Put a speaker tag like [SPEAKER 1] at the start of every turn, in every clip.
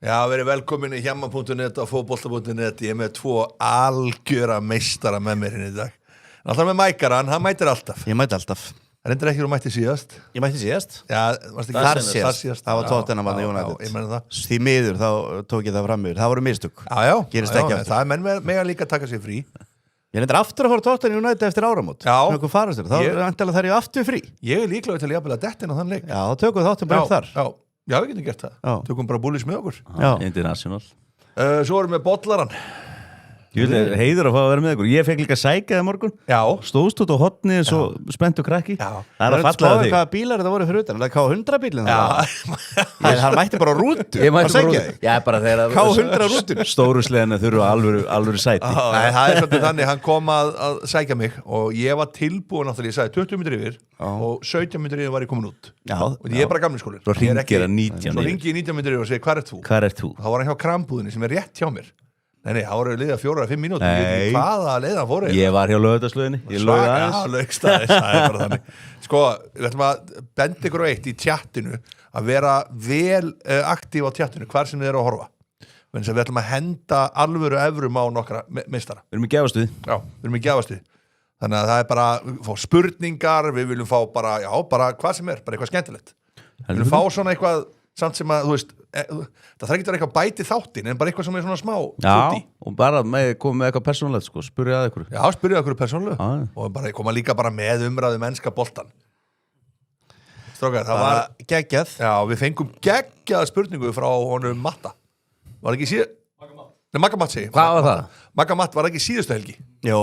[SPEAKER 1] Já, verið velkomin í hjamma.net og fótbolta.net. Ég með 2 algjöra meistara með mér hérna í dag. Alltaf með mækaran, hann mætir alltaf.
[SPEAKER 2] Ég mæti alltaf.
[SPEAKER 1] Reyndir ekki þú mætti síðast?
[SPEAKER 2] Ég mætti síðast.
[SPEAKER 1] Já, varst ekki
[SPEAKER 2] Þar síðast. Það var Tottenham að United.
[SPEAKER 1] Já, ég meina það.
[SPEAKER 2] Því miður þá tók ég það fram yfir. Það voru mistök.
[SPEAKER 1] Já.
[SPEAKER 2] Gerist ekki aftur.
[SPEAKER 1] Það er menn með að líka taka sér frí.
[SPEAKER 2] Ég reyndar aftur að fara Tottenham United eftir áramót.
[SPEAKER 1] Já.
[SPEAKER 2] Nokkuð farastur. Þá endalega þær ég aftur frí.
[SPEAKER 1] Ég er líklega til að jafnvel að dettin á þann leik.
[SPEAKER 2] Já, þá tökum við þáttum bara upp þar.
[SPEAKER 1] Já, við getum gert það.
[SPEAKER 2] Já.
[SPEAKER 1] Tökum bara búlis með okkur.
[SPEAKER 3] International.
[SPEAKER 1] Svo erum við bollaran.
[SPEAKER 3] Heiður að fá að vera með ykkur. Ég fekk líka sækjaði morgun.
[SPEAKER 1] Já.
[SPEAKER 3] Stóðst út á hotni svo spenntu krakki.
[SPEAKER 1] Já.
[SPEAKER 3] Það er að falla þig.
[SPEAKER 2] Hvaða bílar þetta voru fyrir utan? Það er K100 bílinn. Það mætti bara á rútu.
[SPEAKER 3] Ég mætti bara rútu. Já, bara þegar
[SPEAKER 2] K100 rútun.
[SPEAKER 3] Stóru sleðina þurfa alvöru sæti.
[SPEAKER 1] Nei, það er svolítið þannig, hann kom að sækja mig og ég var tilbúin náttúrulega, ég sagði 20 minnir yfir og 17 minnir yfir var ég komin út.
[SPEAKER 2] Já.
[SPEAKER 1] Og ég er bara gamli skólinn.
[SPEAKER 3] Svo hringir hann 19
[SPEAKER 1] Svo hringi ég 19 minnir yfir og segi, hvar ert þú?
[SPEAKER 3] Hvar ert þú?
[SPEAKER 1] Þá var hann hjá krambúðinni sem er rétt hjá mér. Nei, það voru liða 4-5 mínútur.
[SPEAKER 3] Nei.
[SPEAKER 1] Ég veit ekki hvaða leiðan fóru.
[SPEAKER 3] Ég var hjá Laugardalslauginni. Ég laug aðeins.
[SPEAKER 1] Já, laugstaðis, það er bara þannig. Sko, við ætlum að benda ykkur á eitt í tjattinu að vera vel aktív á tjattinu, hvar sem þið eru að horfa. Við ætlum að henda alvöru evrum á nokkra meistara.
[SPEAKER 3] Við erum í gjafastuði.
[SPEAKER 1] Já, við erum í gjafastuði. Þannig að það er bara fá spurningar, við viljum fá bara hvað sem er, bara eitthvað skemmtilegt. Við viljum fá svona eitthvað samt sem að, þú veist, það þarf ekki að vera eitthvað bæti þáttin en bara eitthvað sem er svona smá
[SPEAKER 3] Já, og bara koma með eitthvað persónulegt sko, spurja að ykkur.
[SPEAKER 1] Já, spurja að ykkur persónulega og bara koma líka bara með umræðu mennska boltan. Strákar, það var
[SPEAKER 2] geggjað.
[SPEAKER 1] Já, við fengum geggjaða spurningu frá honum Matta. Var ekki síðan? Nei, Magga-Matt segi.
[SPEAKER 3] Hvað var það?
[SPEAKER 1] Magga-Matt var ekki síðustu helgi.
[SPEAKER 2] Jú.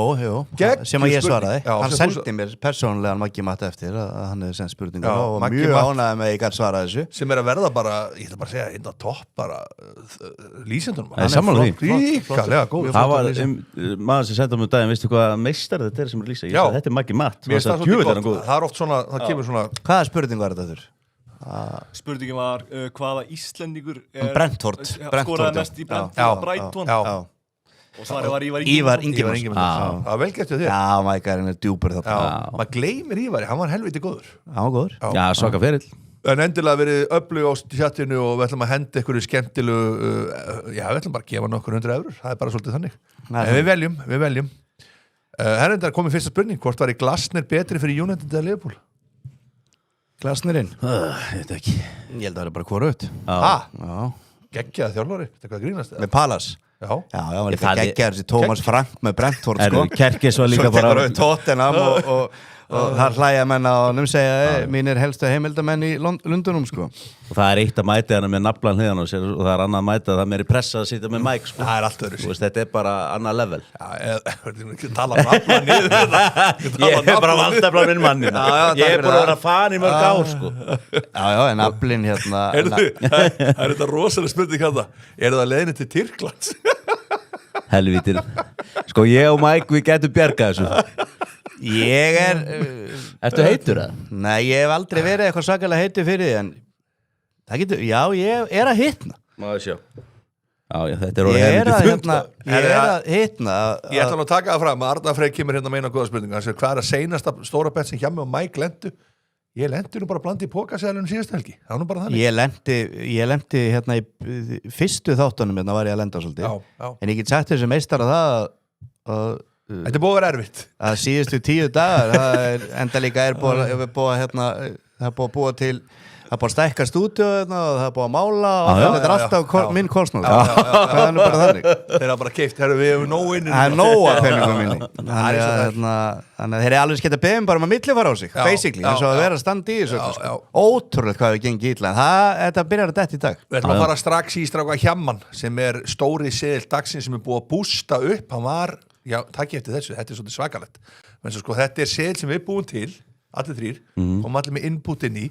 [SPEAKER 1] Geggjuð
[SPEAKER 2] Sem að ég svaraði.
[SPEAKER 1] spurning. Já,
[SPEAKER 2] Hann
[SPEAKER 1] sem þú-
[SPEAKER 2] sendi mér persónulegan Maggi-Matt eftir að hann hefði sendt spurningar
[SPEAKER 1] Já,
[SPEAKER 2] og
[SPEAKER 1] Maggi
[SPEAKER 2] mjög
[SPEAKER 1] Matt.
[SPEAKER 2] ánægði með að ég gæti svara þessu.
[SPEAKER 1] Sem er að verða bara, ég ætla bara að segja, einn á topp bara lýsendunum.
[SPEAKER 3] Nei, sammála því.
[SPEAKER 1] Ríkalega góð.
[SPEAKER 3] Það var maður sem senda um daginn, veistu hvað meistar þetta er sem er að lýsa? Ég
[SPEAKER 1] Já.
[SPEAKER 3] sagði, þetta er Maggi-Matt.
[SPEAKER 1] Mér finnst það svolítið gott. Það er oft svona, það kemur svona
[SPEAKER 2] Hvaða spurning var þetta þurr?
[SPEAKER 4] Spurningin var hvaða Íslendingur
[SPEAKER 2] Brentford.
[SPEAKER 4] skoraði mest í Brighton
[SPEAKER 1] Já.
[SPEAKER 4] og svarið var
[SPEAKER 2] Ívar
[SPEAKER 1] Ívar
[SPEAKER 2] Ingimarsson.
[SPEAKER 1] Ingimarsson. Það var vel gert hjá þér.
[SPEAKER 2] Já, Mækarinn er djúpur þarna.
[SPEAKER 1] Já, maður gleymir Ívari, hann var helviti góður.
[SPEAKER 2] Já, góður.
[SPEAKER 3] Já, svaka ferill.
[SPEAKER 1] En endilega verið öflug á tjattinu og við ætlum að henda ykkur skemmtilegu, já, við ætlum bara að gefa nokkur 100 eurur, það er bara svolítið þannig. En við veljum. Herrendar komið fyrsta spurning, hvort var í Glasner betri fyrir United eða Liverpool?
[SPEAKER 2] Glasnerinn.
[SPEAKER 3] Ég veit ekki.
[SPEAKER 2] Ég held að það er bara hvorugt.
[SPEAKER 1] Já. Geggjaði þjálfari, þetta er hvað grínast
[SPEAKER 2] Með Palace.
[SPEAKER 1] Já.
[SPEAKER 2] Já, hann var líka
[SPEAKER 3] það er-
[SPEAKER 2] geggjaður þessi Thomas Frank með Brentford, sko.
[SPEAKER 3] Kerkis var líka
[SPEAKER 2] Svo tekur
[SPEAKER 3] bara
[SPEAKER 2] við Tottenham og þar hlæja menn á honum segja mínir helstu heimildamenn í Lundunum, sko.
[SPEAKER 3] og það er eitt að mæta hana með naflan hliðan á sér og það er annað að mæta það meiri pressa að sitja með Mike sko.
[SPEAKER 1] Það er allt öðru
[SPEAKER 3] Þú veist, þetta er bara annað level.
[SPEAKER 1] Ekki tala nafla niður
[SPEAKER 3] Ég er bara valdafla minn manni. Ég er bara að vera fan í mörg ár sko.
[SPEAKER 2] Já, en aflinn hérna
[SPEAKER 1] Það er þetta rosalega spurning hérna. Er það leiðinni til Tyrklands?
[SPEAKER 3] Helvítir. Sko ég og Mike við getum bjargað þessu.
[SPEAKER 2] Ég er
[SPEAKER 3] Ertu heitur það?
[SPEAKER 2] Nei, ég hef aldrei verið eitthvað sakalega heitur fyrir því en það getur, já, ég er að hitna.
[SPEAKER 3] Má ég sjá. Já, þetta er orðið
[SPEAKER 2] Ég er
[SPEAKER 3] helviti
[SPEAKER 2] að
[SPEAKER 3] þungt.
[SPEAKER 2] hitna. Ég er að hitna.
[SPEAKER 1] Ég ætla nú að taka það fram að Arnar Freyr kemur hérna með eina góða spurninga. Hann segir, hvað er að seinasta stóra bett sem hjá mig og Mike lendu? Ég lendi nú bara blandi í pokaseðalunum síðustu helgi. Það var nú bara þannig.
[SPEAKER 2] Ég lendi hérna í fyrstu þáttunum hérna var ég að lenda svolítið.
[SPEAKER 1] Já.
[SPEAKER 2] En ég get sagt þessu meistara það að
[SPEAKER 1] Þetta er búið að vera erfitt.
[SPEAKER 2] að síðustu 10 dagar það er enda líka búið hérna, það er búið að búa til það er búið að stækka stúdíu hérna, og það er búið að mála og þetta er alltaf minn kostnað það er nú bara þannig
[SPEAKER 1] Þeir hafa bara keift, við hefum nóg inn
[SPEAKER 2] það er nóg af penningum minni þannig að þeir eru alveg skemmt að beðum bara að millifara á sig basically, eins og að vera að standa í þessu sko. Ótrúlega hvað við gengið illa en þetta byrjar að detta í dag
[SPEAKER 1] Við ætlum að fara strax í stráka Hjamman sem er stóri seðil dagsins sem er búið að bústa upp hann var, já, takk eftir þessu, þetta er svolítið svakalegt menn svo sko, þetta er seðil sem við búum til allir þrír, og allir með input inn í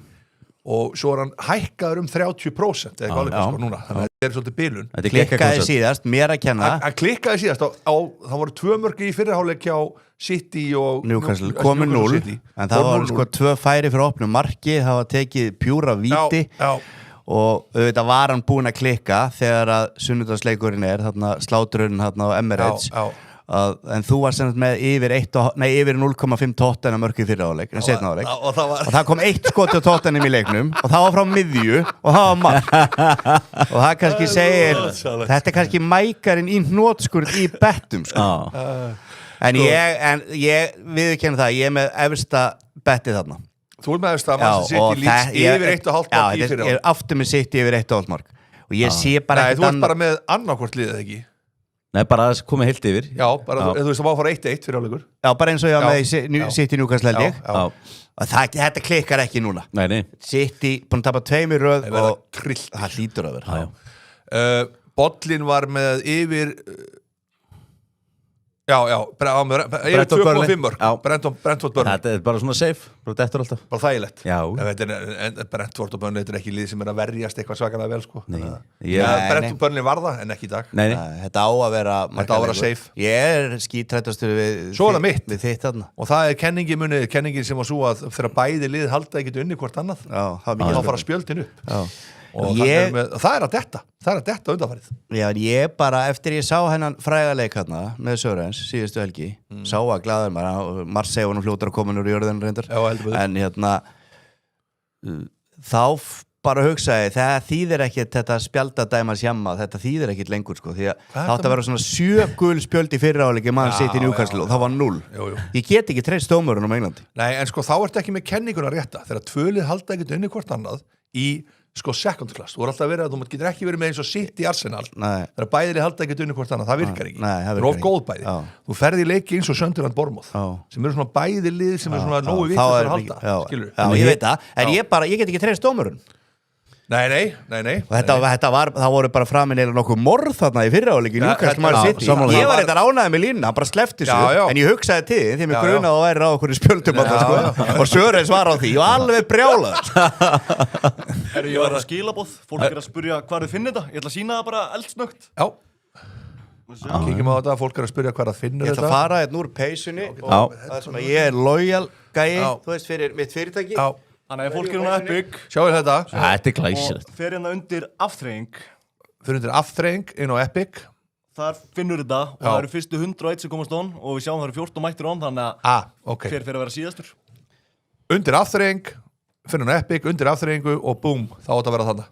[SPEAKER 1] og svo er hann hækkaður 30% eða eitthvað alveg sko núna þannig að þetta er svolítið bilun
[SPEAKER 2] klikkaði síðast, mér að kenna
[SPEAKER 1] hann klikkaði síðast það voru 2 mörk í fyrrháleik hjá City og
[SPEAKER 2] Newcastle, komið 0 en það var sko 2 færi fyrir opnum marki það var tekið pjúra víti og auðvitað var hann búinn að klikka þegar að sunnudagsleikurinn er þarna sláturinn þarna á Emirates en þú var sem með yfir 0,5 Tottenham mörk í fyrra áleik en seinna áleik
[SPEAKER 1] og
[SPEAKER 2] það kom 1 skot til Tottenham í leiknum og það var frá miðju og það var mark og það kannski segir þetta kannski mækarinn í hnótskurð í bettum sko. en ég viðurkenni það, ég með efsta bettið þarna
[SPEAKER 1] þú með efsta að maður sitt í líks yfir 1,5 mark í fyrra
[SPEAKER 2] ég er aftur með sitt yfir 1,5 mark og ég sé bara
[SPEAKER 1] nei, þú ert bara með annarkvort liðið ekki
[SPEAKER 3] Nei, bara að komið heilt yfir
[SPEAKER 1] Já, bara þú veist að má fara 1-1 fyrir áleikur
[SPEAKER 2] Já, bara eins og ég var með City Newcastle held ég og þetta klikkar ekki núna
[SPEAKER 3] Nei
[SPEAKER 2] City búin að tapa 2 í röð
[SPEAKER 1] og
[SPEAKER 2] það hlýtur að vera
[SPEAKER 1] Bollin var með yfir yfir 2,5 mörk Brentford Burnley
[SPEAKER 3] Þetta er bara svona safe, bara dettur alltaf
[SPEAKER 1] bara þægilegt
[SPEAKER 3] Já
[SPEAKER 1] Brentford og Burnley þetta er ekki lið sem er að verjast eitthvað svakalega vel sko.
[SPEAKER 2] Brentford
[SPEAKER 1] Burnley var það en ekki í dag
[SPEAKER 2] Þetta á að vera
[SPEAKER 1] safe
[SPEAKER 2] Ég er skítrættastur við þitt þarna
[SPEAKER 1] og það er kenningin sem var svo að þegar bæði lið halda ekkert unni hvort annað þá fara spjöldin upp og það er að detta undanfarið
[SPEAKER 2] Já, ég bara, eftir ég sá hennan frægaleik hérna með Sörens síðustu helgi sá að glaður maður Marseille var nú fljótar að koma úr jörðin reyndar en hérna þá bara hugsaði það þýðir ekkert þetta spjaldadæma sjamma þetta þýðir ekkert lengur sko því að það átti að vera svona 7 gul spjöld í fyrra áleiki mann sitt í Newcastle og það var 0 Ég get ekki treyst dómurinn Englandi
[SPEAKER 1] Nei, en sko þá ertu ekki með kenninguna rétta þegar tvölið halda ekkert unni hvort annað í sko second class, þú er alltaf verið að þú getur ekki verið með eins og City Arsenal þegar bæðir halda ekkert unni hvort annað, það virkar ekki það er of góð bæði, þú ferði í leiki eins og Sunderland Bournemouth, sem eru svona bæði lið sem eru svona nógu vitlausir að halda skilur
[SPEAKER 2] ég veit það, en ég get ekki treyst dómurinn
[SPEAKER 1] Nei
[SPEAKER 2] og það voru bara framin eða nokkuð morð þarna í fyrra áleiki ég var eitthvað ánæði með línuna, hann bara slefti svo en ég hugsaði til því mér grunaði að væri á okkur í spjöldum og Sörens var á því og alveg brjálað
[SPEAKER 4] Ég var að skilabóð, fólk er að spyrja hvað þið finnir þetta ég ætla að sína það bara eldsnögt
[SPEAKER 1] kíkjum á þetta, fólk er að spyrja hvað það finnir
[SPEAKER 2] þetta Ég ætla að fara hérna úr peysunni og það sem að ég er loyal gæi, þú veist, fyrir mitt fyrirtæki
[SPEAKER 4] Þannig að fólk er núna Epic
[SPEAKER 1] Sjáu þetta
[SPEAKER 3] Þetta er glæsilegt
[SPEAKER 4] og fer hérna undir afþreying
[SPEAKER 1] Fyrir undir afþreying inn á Epic
[SPEAKER 4] Þar finnur þetta og það eru fyrstu 101 sem komast on og við sjáum það eru 14 mættir on þannig að hver fyrir að vera síðastur
[SPEAKER 1] Undir afþreying finnur á Epic, undir afþreyingu og búm, þá átt að vera þarna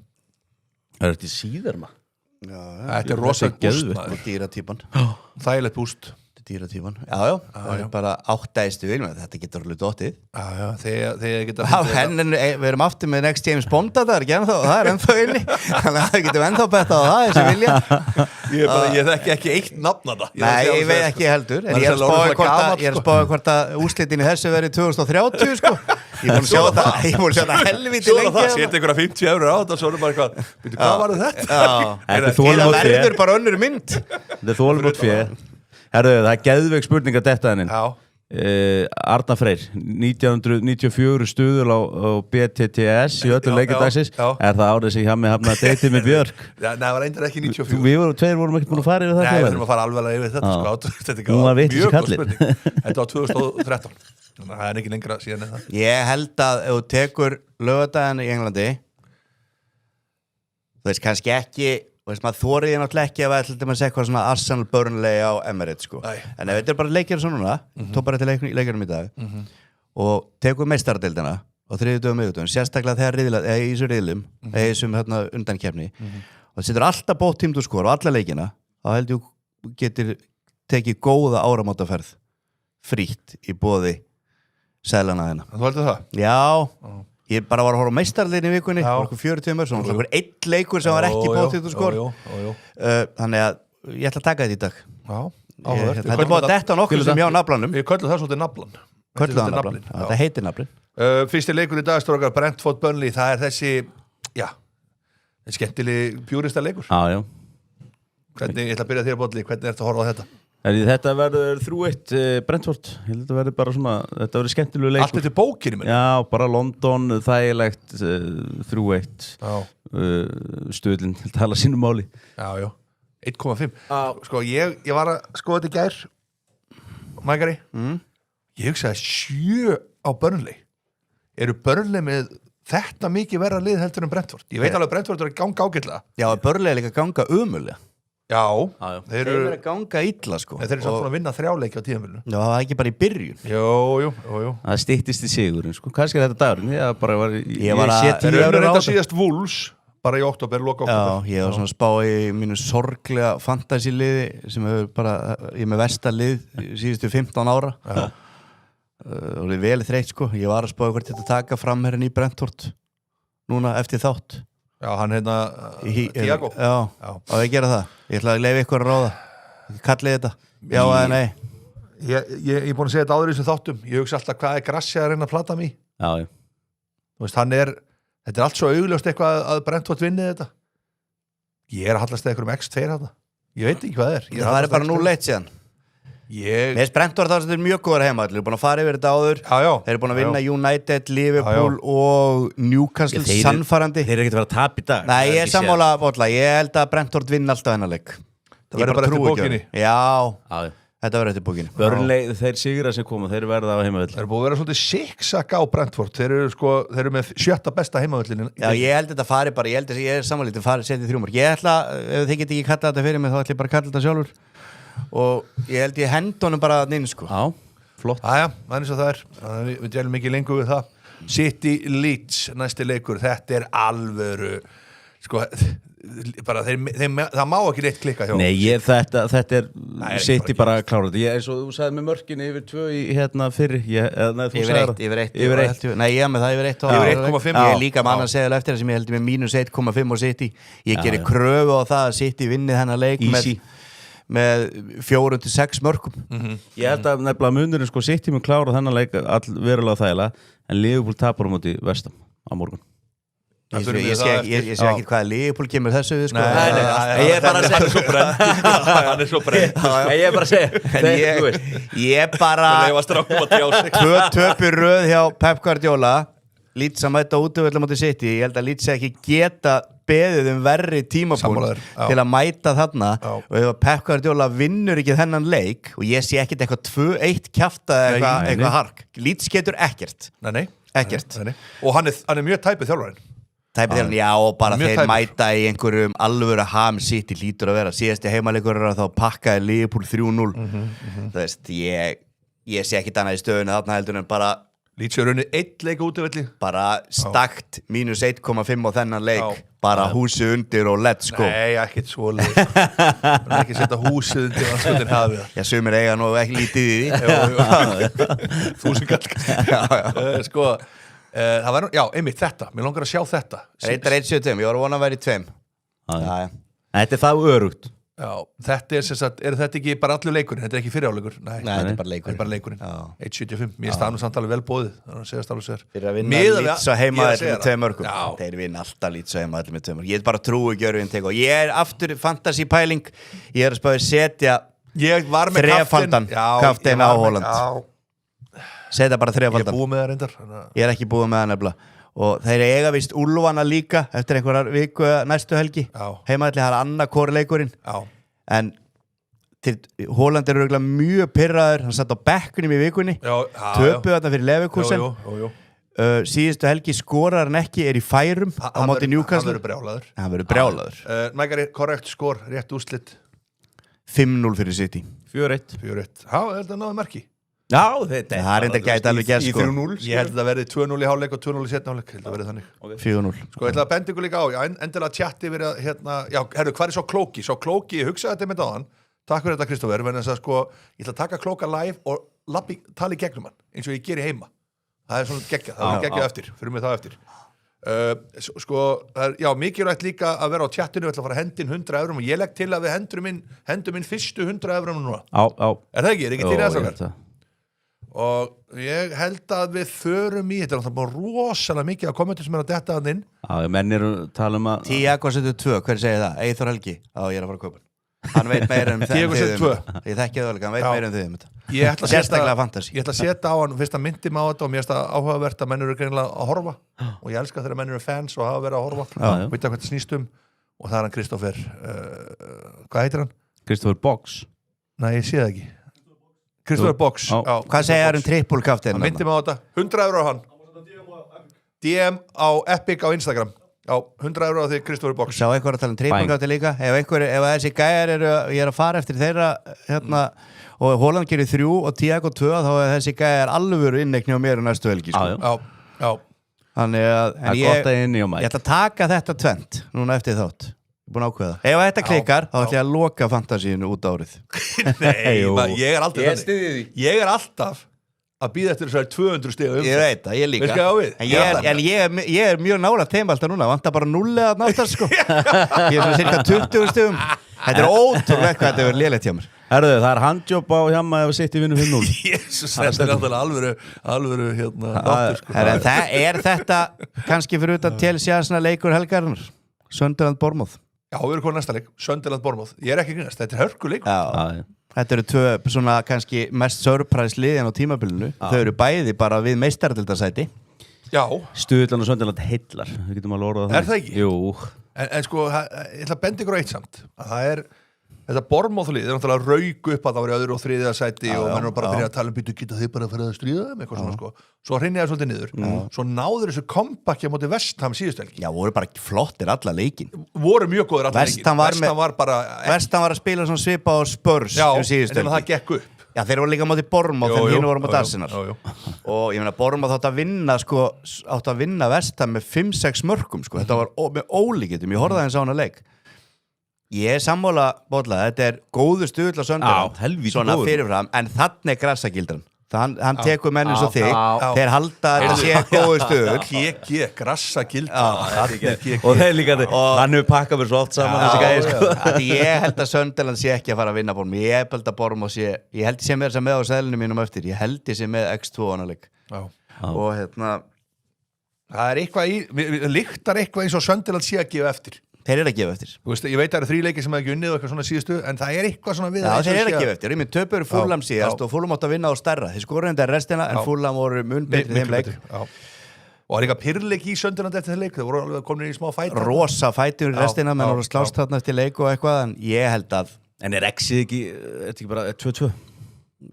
[SPEAKER 3] Er þetta í síður maður?
[SPEAKER 1] Þetta er rosalega búst
[SPEAKER 2] Dýratýpan
[SPEAKER 1] Þægilegt búst
[SPEAKER 2] Dýratífan, já, það er bara 8 viljum, þetta getur alveg dottið
[SPEAKER 1] þegar geta
[SPEAKER 2] við erum aftur með Next James Bond það er ekki ennþá, það er ennþá inni þannig að það getum ennþá betta á það þessi vilja
[SPEAKER 1] ég þekki ekki eitt nafn að það
[SPEAKER 2] Nei, ég veit ekki heldur en ég er að spáða hvort að úrslitin í þessu verið 2030 sko ég múin að sjá það helviti lengi
[SPEAKER 1] Sett einhverja 50 € á þetta svo er bara eitthvað hvað var þetta?
[SPEAKER 2] Eða verður bara önnur mynd
[SPEAKER 3] Þetta er þolumót fyrir Herðu, það er geðveik spurning að detta hennin Arnar Freyr 1994 stuður á BTTS í öllu leikindagsins Er það árið sem hjá mig hafnaði að deytið með Björk?
[SPEAKER 1] Nei, það var eindir ekki 94
[SPEAKER 3] Við vorum ekkert búin að fara yfir það
[SPEAKER 1] Nei, við vorum að fara alveg yfir þetta
[SPEAKER 3] Hún var vitlaus í kallinn.
[SPEAKER 1] Þetta var 2013 Þannig að það er ekki lengra síðan en það
[SPEAKER 2] Ég held að ef þú tekur laugardaginn í Englandi þú veist kannski ekki maður þórið ég náttúrulega ekki að við ætlum að segja eitthvað svona Arsenal Burnley á Emirates sko. En ef þetta er bara leikir svona núna tók bara til leikirum í dag og tekur meistaradeildina og 3. og miðvikudaginn sérstaklega þegar í þessu riðlum í þessum undankeppni og það setur alltaf bótt tímd og skor og alla leikina þá held ég getur tekið góða áramótaferð frítt í boði selana þina
[SPEAKER 1] Þú heldur það?
[SPEAKER 2] Já Ég bara var að horfa á meistaraliðin í vikunni og okkur 40 mörg, svona okkur 1 leikur sem var ekki bóttið og skor þannig að ég ætla að taka þetta í dag Þetta er búið að detta nokkur sem hjá naflanum
[SPEAKER 1] Ég köllu það svolítið naflan
[SPEAKER 2] Þetta heitir naflin
[SPEAKER 1] Fyrsti leikur í dag strókar Brentford Burnley það er þessi, skemmtileg pjúrista leikur Hvernig, ég ætla að byrja þér Bolli, hvernig ertu að horfa á þetta?
[SPEAKER 3] Þetta verður 3-1 Brentford Ég held að þetta verður bara svona Þetta verður skemmtilegu leikur
[SPEAKER 1] Allt eftir bókinni minni
[SPEAKER 3] Já, bara London, þægilegt 3-1 Stöðlinn, held að tala sínum máli
[SPEAKER 1] Já 1,5 Sko, ég var að skoða þetta í gær Mækari Ég hugsaði 7 á Burnley Eru Burnley með þetta mikið verra lið heldur en Brentford Ég veit alveg að Brentford er að ganga ágætlega
[SPEAKER 2] Já, Burnley er líka að ganga umulega
[SPEAKER 1] Já,
[SPEAKER 2] þeir eru að ganga illa sko.
[SPEAKER 1] Þeir eru samt að vinna 3 leiki á tímabilinu.
[SPEAKER 2] Já, það var ekki bara í byrjun.
[SPEAKER 1] Jú.
[SPEAKER 3] Það styttist í sigurinn sko. Kannski er þetta dagurinn. Ég
[SPEAKER 1] var að reynda síðast Wolves bara í október, loka október.
[SPEAKER 2] Já, ég var svona að spá í mínu sorglega fantasy-liði sem hefur bara, ég er með versta lið síðustu 15 ára. Og það er vel þreytt sko. Ég var að spá hvort þetta taka framherrin í Brentford núna eftir þátt.
[SPEAKER 1] Já, hann Thiago.
[SPEAKER 2] Já, og ég gera það. Ég ætla að leyfa ykkur að ráða. Kallið þetta. Já eða nei.
[SPEAKER 1] Ég er búin að segja þetta áður í þessum þáttum. Ég hugsa alltaf hvað Gracia að reyna að plata mig.
[SPEAKER 3] Já.
[SPEAKER 1] Þú veist, þetta allt svo augljóst eitthvað að Brentford vinni þetta. Ég að hallast eitthvað X2 þetta. Ég veit ekki hvað það er.
[SPEAKER 2] Það bara 0-1 síðan. Mér finnst Brentford það er mjög góður heima. Þeir eru búin að fara yfir þetta áður. Þeir eru búin að vinna United, Liverpool og Newcastle sannfærandi.
[SPEAKER 3] Þeir eru ekkert að vera að tapa í dag.
[SPEAKER 2] Nei, ég er sammála Bolla. Ég held að Brentford vinna alltaf hennar leik.
[SPEAKER 1] Það verður bara eftir bókinni.
[SPEAKER 2] Já, þetta verður eftir bókinni.
[SPEAKER 3] Burnley, þeir sigrar sem koma, þeir verða á heimavöll.
[SPEAKER 1] Þeir eru búin að vera svolítið siksaka á Brentford. Þeir eru með 7. besta heimavöllin.
[SPEAKER 2] Já, ég held þetta fari bara, ég er sammála þetta fari setið 3 mörk. Ég ætla, ef þið get ekki kalla þetta fyrir mig, þá ætla ég bara að kalla þetta sjálfur. Og ég held ég hend honum bara inn sko.
[SPEAKER 3] Já, flott.
[SPEAKER 1] Það er eins og það er. Við dælum ekki lengur við það. City Leeds, næsti leikur. Þetta er alvöru sko, bara það má ekki neitt klikka hjá.
[SPEAKER 3] Nei, þetta er City bara að klára þetta. Eins og þú sagði með mörkin yfir 2 í fyrri.
[SPEAKER 2] Yfir 1. Nei, ég með það yfir 1.
[SPEAKER 1] Yfir 1,5.
[SPEAKER 2] Ég er líka með annan segil eftir það sem ég held með mínus 1,5 og City. Ég gerir kröfu á það að City vinni þennan leik með 4-6 mörkum.
[SPEAKER 3] Ég held að nefnilega munurinn sko City mun klára þennan leik verulega þægilega, en Liverpool tapar á móti Vestam á morgun.
[SPEAKER 2] Ég sé ekki hvað Liverpool kemur þessu við sko.
[SPEAKER 3] Nei, ég er bara að segja
[SPEAKER 1] hann er svo brenn.
[SPEAKER 3] Ég er bara að segja.
[SPEAKER 2] Ég bara 2 töpur röð hjá Pep Guardiola. Leeds að mæta útivöllum á City. Ég held að Leeds ekki geta beðið verri tímapunkt til að mæta þarna og ef Pep Guardiola vinnur ekki þennan leik og ég sé ekkert eitthvað 2-1 kjafta eitthvað hark. Leeds getur ekkert.
[SPEAKER 1] Nei.
[SPEAKER 2] Ekkert.
[SPEAKER 1] Og hann er mjög tæpið þjálfarinn.
[SPEAKER 2] Já, og bara þeir mæta í einhverjum alvöru ham City lítur að vera. Síðasti heimaleikur þá pakkaði Liverpool 3-0. Það veist, ég sé ekkert annað í stöðunni þarna heldur en bara
[SPEAKER 1] Leeds er unnið 1 leik útivelli.
[SPEAKER 2] Bara stakt mínus 1,5 á þennan leik. Bara húsið undir og let's go.
[SPEAKER 1] Nei, ekkert svoleið. Ekki setja húsið undir og anskutin hafið það.
[SPEAKER 2] Já, sumir eiga nú ekki lítið í því.
[SPEAKER 1] 1000 kall. Sko, það var, já, einmitt þetta. Mér langar að sjá þetta.
[SPEAKER 2] Reyndar 1,75, ég var að vona að vera í 2.
[SPEAKER 3] Þetta er það örugt.
[SPEAKER 1] Já, þetta er sem sagt, þetta ekki bara allur leikurinn, þetta er ekki fyriráleikur. Nei,
[SPEAKER 2] þetta er bara leikurinn.
[SPEAKER 1] 1,75, mér stað nú samt alveg vel bóðið, þannig að segast alveg sér.
[SPEAKER 2] Fyrir að vinna Leeds á heimaðalli með 2 mörgum. Þeir vinna alltaf Leeds á heimaðalli með 2 mörgum. Ég er bara trúi gjörðin teg og ég er aftur fantasy pæling, ég er að spáði setja 3-faldan kaftein á Holland. Setja bara 3-faldan.
[SPEAKER 1] Ég er búið með það reyndar.
[SPEAKER 2] Ég er ekki búið með það nefnilega. Og þeir eiga vist Úlfana líka eftir einhverjar viku næstu helgi. Heimaðalli har annað kórleikurinn. En Holland eru mjög pirraður, hann satt á bekkunum í vikunni, töpuð þarna fyrir Leverkusen. Síðustu helgi skorar hann ekki, er í færum á móti Newcastle. Hann verður brjálaður.
[SPEAKER 1] Mækari, korrekt skor, rétt úrslit.
[SPEAKER 2] 5-0 fyrir City.
[SPEAKER 1] 4-1. Já, þetta náðu marki.
[SPEAKER 3] Já, þetta
[SPEAKER 2] er enda gæti alveg gæst sko.
[SPEAKER 1] Ég held að það verði 2-0 í hálfleik og 2-0 í setna hálfleik. Held að verði þannig.
[SPEAKER 2] 4-0.
[SPEAKER 1] Sko, ég ætla að benda ykkur líka á, endilega tjatti verið að, já, herru, hvað er svo klóki? Svo klóki, ég hugsaði þetta með dáðan. Takk fyrir þetta, Kristoffer, en þess að sko, ég ætla að taka klóka live og tala í gegnum hann, eins og ég geri heima. Það er svona geggjað, það er geggjað eftir, fyrir mig það eftir. Sko, já, mikilvægt líka að vera á tjattinu, við ætla að fara að hendin 100 € og ég legg til að við hendum inn fyrstu 100 € núna. Er það ekki? Er ekki til þess og ég held að við förum í þetta er náttúrulega bara rosalega mikið að kommentum sem er að detta hann inn.
[SPEAKER 3] Já, menn eru að tala að
[SPEAKER 2] Thiago 72, hver segir það? Eyþór Helgi? Já, ég er að fara að kaupa hann veit meira
[SPEAKER 1] Thiago 72
[SPEAKER 2] ég þekki það alveg, hann veit meira þau sérstaklega fantasy.
[SPEAKER 1] Ég ætla að setja á hann fyrst að myndi mig á þetta og mér finnst það áhugavert að menn eru greinilega að horfa og ég elska þegar menn eru fans og hafa verið að horfa og veit að hvað þetta snýst og það er hann Kristoffer hvað heitir hann?
[SPEAKER 3] Kristoffer Box.
[SPEAKER 1] Nei, ég sé það ekki Kristoffer Box.
[SPEAKER 2] Hvað segir hann triple kaftin?
[SPEAKER 1] Hann myndi mig á þetta 100 € á hann DM á Epic á Instagram. Já, 100 € á því Kristófur Box.
[SPEAKER 2] Sá eitthvað að tala trippingátti líka. Ef þessi gæjar ég að fara eftir þeirra og Haaland gerir 3 og Thiago 2 þá er þessi gæjar alvöru innekni á mér næstu helgi sko.
[SPEAKER 1] Já.
[SPEAKER 2] Þannig að ég ætla að taka þetta tvent núna eftir þátt. Búin að ákveða. Ef þetta klikkar þá ætla ég að loka fantasíinu út árið.
[SPEAKER 1] Nei, ég er alltaf þannig. Ég er alltaf að býða eftir þessari 200 stiga
[SPEAKER 2] Ég veit það, ég líka.
[SPEAKER 1] Veist hvað á við?
[SPEAKER 2] En ég er mjög nála teim alltaf núna, vantar bara 0 að náttast sko. Ég er svona cirka 20 stigum. Þetta er ótrúlega hvað þetta er lélegt hjá mér.
[SPEAKER 3] Herðu, það er handjobb á hjamma ef við sitt í vinnu 5-0.
[SPEAKER 1] Jésus, þetta er náttúrulega alvöru þáttur sko.
[SPEAKER 2] Er þetta kannski fyrir utan Chelsea leikur helgarinnar? Sunderland Bournemouth.
[SPEAKER 1] Já, við erum komið næsta leik, Sunderland Bournemouth. Ég er ekki grínast, þetta er hörkuleik.
[SPEAKER 2] Þetta eru 2 svona kannski mest surprise liðin á tímabilinu. Þau eru bæði bara við meistaradeildarsæti.
[SPEAKER 1] Já.
[SPEAKER 3] Stuðlan og Sunderland heillar. Við getum alveg orðað
[SPEAKER 1] það. Er það ekki?
[SPEAKER 3] Jú.
[SPEAKER 1] En sko, ég ætla að benda ykkur á eitt samt. Að það er þetta Bournemouth-lið, það er náttúrulega rauk upp að það var í 2. og 3. sæti og menn bara að byrja að tala býtu, geta þau bara að fara að stríða þeim eitthvað svona sko. Svo hreinja það svolítið niður. Svo náður þessu comeback á móti West Ham síðustu helgi.
[SPEAKER 2] Já, voru bara flottir alla leikin.
[SPEAKER 1] Voru mjög góðir alla leikin.
[SPEAKER 2] West Ham var að spila svona svipa á Spurs síðustu helgi.
[SPEAKER 1] En það gekk upp.
[SPEAKER 2] Já, þeir voru líka á móti Bournemouth en hinn voru á móti Arsenal. Og ég meina Bournemouth átt að vinna West Ham með 5-6 mörkum sko. Þetta var með ólíkindum. Ég horfði aðeins á hana leik. Ég er sammála Bolla, þetta er góðu stuðl á Sunderland, svona fyrirfram, en þannig er grassagildran. Hann tekur menn eins og þig, þeir halda að þetta sé góðu stuðl.
[SPEAKER 1] GG, grassagildran.
[SPEAKER 3] Og þeir líka, hann hefur pakkað mér svo oft saman þessi gæði sko.
[SPEAKER 2] Ég held að Sunderland sé ekki að fara að vinna Bournemouth. Ég held að Bournemouth sé, ég held ég sé með þess að með á seðlunum mínum eftir, ég held ég sé með X2 annarleik. Og
[SPEAKER 1] það er eitthvað lyktar eitthvað eins og Sunderland sé að gefa eftir.
[SPEAKER 2] Þeir eru að gefa eftir.
[SPEAKER 1] Þú veist, ég veit að það eru 3 leikir sem hefði ekki unnið og eitthvað svona síðustu, en það er eitthvað svona við
[SPEAKER 2] þeir eru að gefa eftir. Ég töpur Fulham síðast og Fulham átt að vinna á stærra. Þeir skoruðu endar restina en Fulham voru mun betri þeim leik.
[SPEAKER 1] Og það er eitthvað pyrrleik í Sunderland eftir þeim leik. Það voru alveg komin í smá fætur.
[SPEAKER 2] Rosa fætur í restina, menn voru slást þarna eftir leik og eitthvað, en ég held að
[SPEAKER 3] En er X-ið ekki bara 2-2?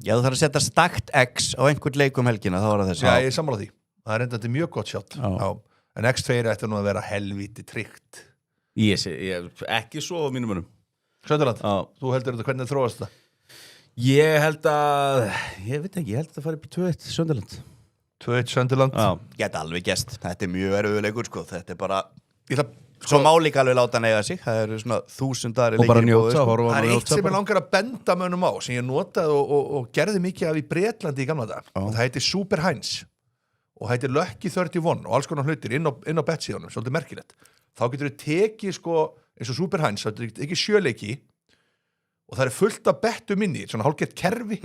[SPEAKER 2] Já, þú þarf að setja stakt X á einhvern leik helgina, þá var það þessi.
[SPEAKER 1] Já, ég er sammála því. Það er enda mjög gott shot. En X2 ætti nú að vera helvíti tryggt.
[SPEAKER 3] Ég ekki svo á mínum önum.
[SPEAKER 1] Sunderland, þú heldur þetta, hvernig þróast þetta?
[SPEAKER 3] Ég held að það fari upp í 2-1 Sunderland.
[SPEAKER 1] 2-1 Sunderland?
[SPEAKER 2] Geta alveg gest. Þetta er mjög erfiður leikur, sko. Þetta er bara svo má líka alveg láta neyða sig. Það eru svona 1000 leikir
[SPEAKER 3] og bara njóta.
[SPEAKER 1] Það er eitt sem ég langar að benda mönnum á sem ég notaði og gerði mikið af í Bretlandi í gamla dag. Og það heitir Super Heinz og heitir Lucky 31 og alls konar hlutir inn á betsíðunum, svolítið merkilegt. Þá getur við tekið sko eins og Super Heinz, þá getur við tekið 7 leiki og það er fullt af bettum inni, svona hálfgert kerfi.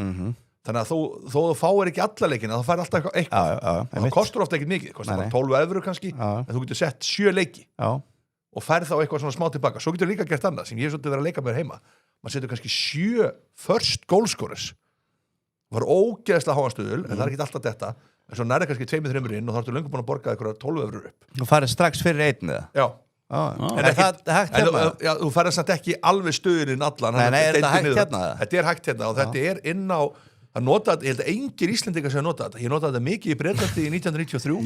[SPEAKER 1] Þannig að þó þú fáir ekki alla leikina, þá fær alltaf eitthvað. Það kostar ofta ekkert mikið, kostar bara 12 evrur kannski, en þú getur sett 7 leiki og fær þá eitthvað svona smá tilbaka. Svo getur líka gert annað, sem ég er svolítið verið að leika með heima. Man setur kannski 7 first goal scorers. Það var ógeðslega háan stuðul, en það er ekki alltaf þetta. En svo nærið kannski 2-3 inn og þá ertu löngu búin að borga eitthvað 12 evrur upp.
[SPEAKER 2] Þú farið strax fyrir 1 eða?
[SPEAKER 1] Já.
[SPEAKER 2] En það hægt hérna?
[SPEAKER 1] Þú farið samt ekki alveg stuðurinn allan.
[SPEAKER 2] Nei, er þetta hægt hérna?
[SPEAKER 1] Þetta er hægt hérna og þetta er inn á að nota þetta, ég held að engir Íslendingar sem nota þetta. Ég notaði þetta mikið í Bretlandi í 1993.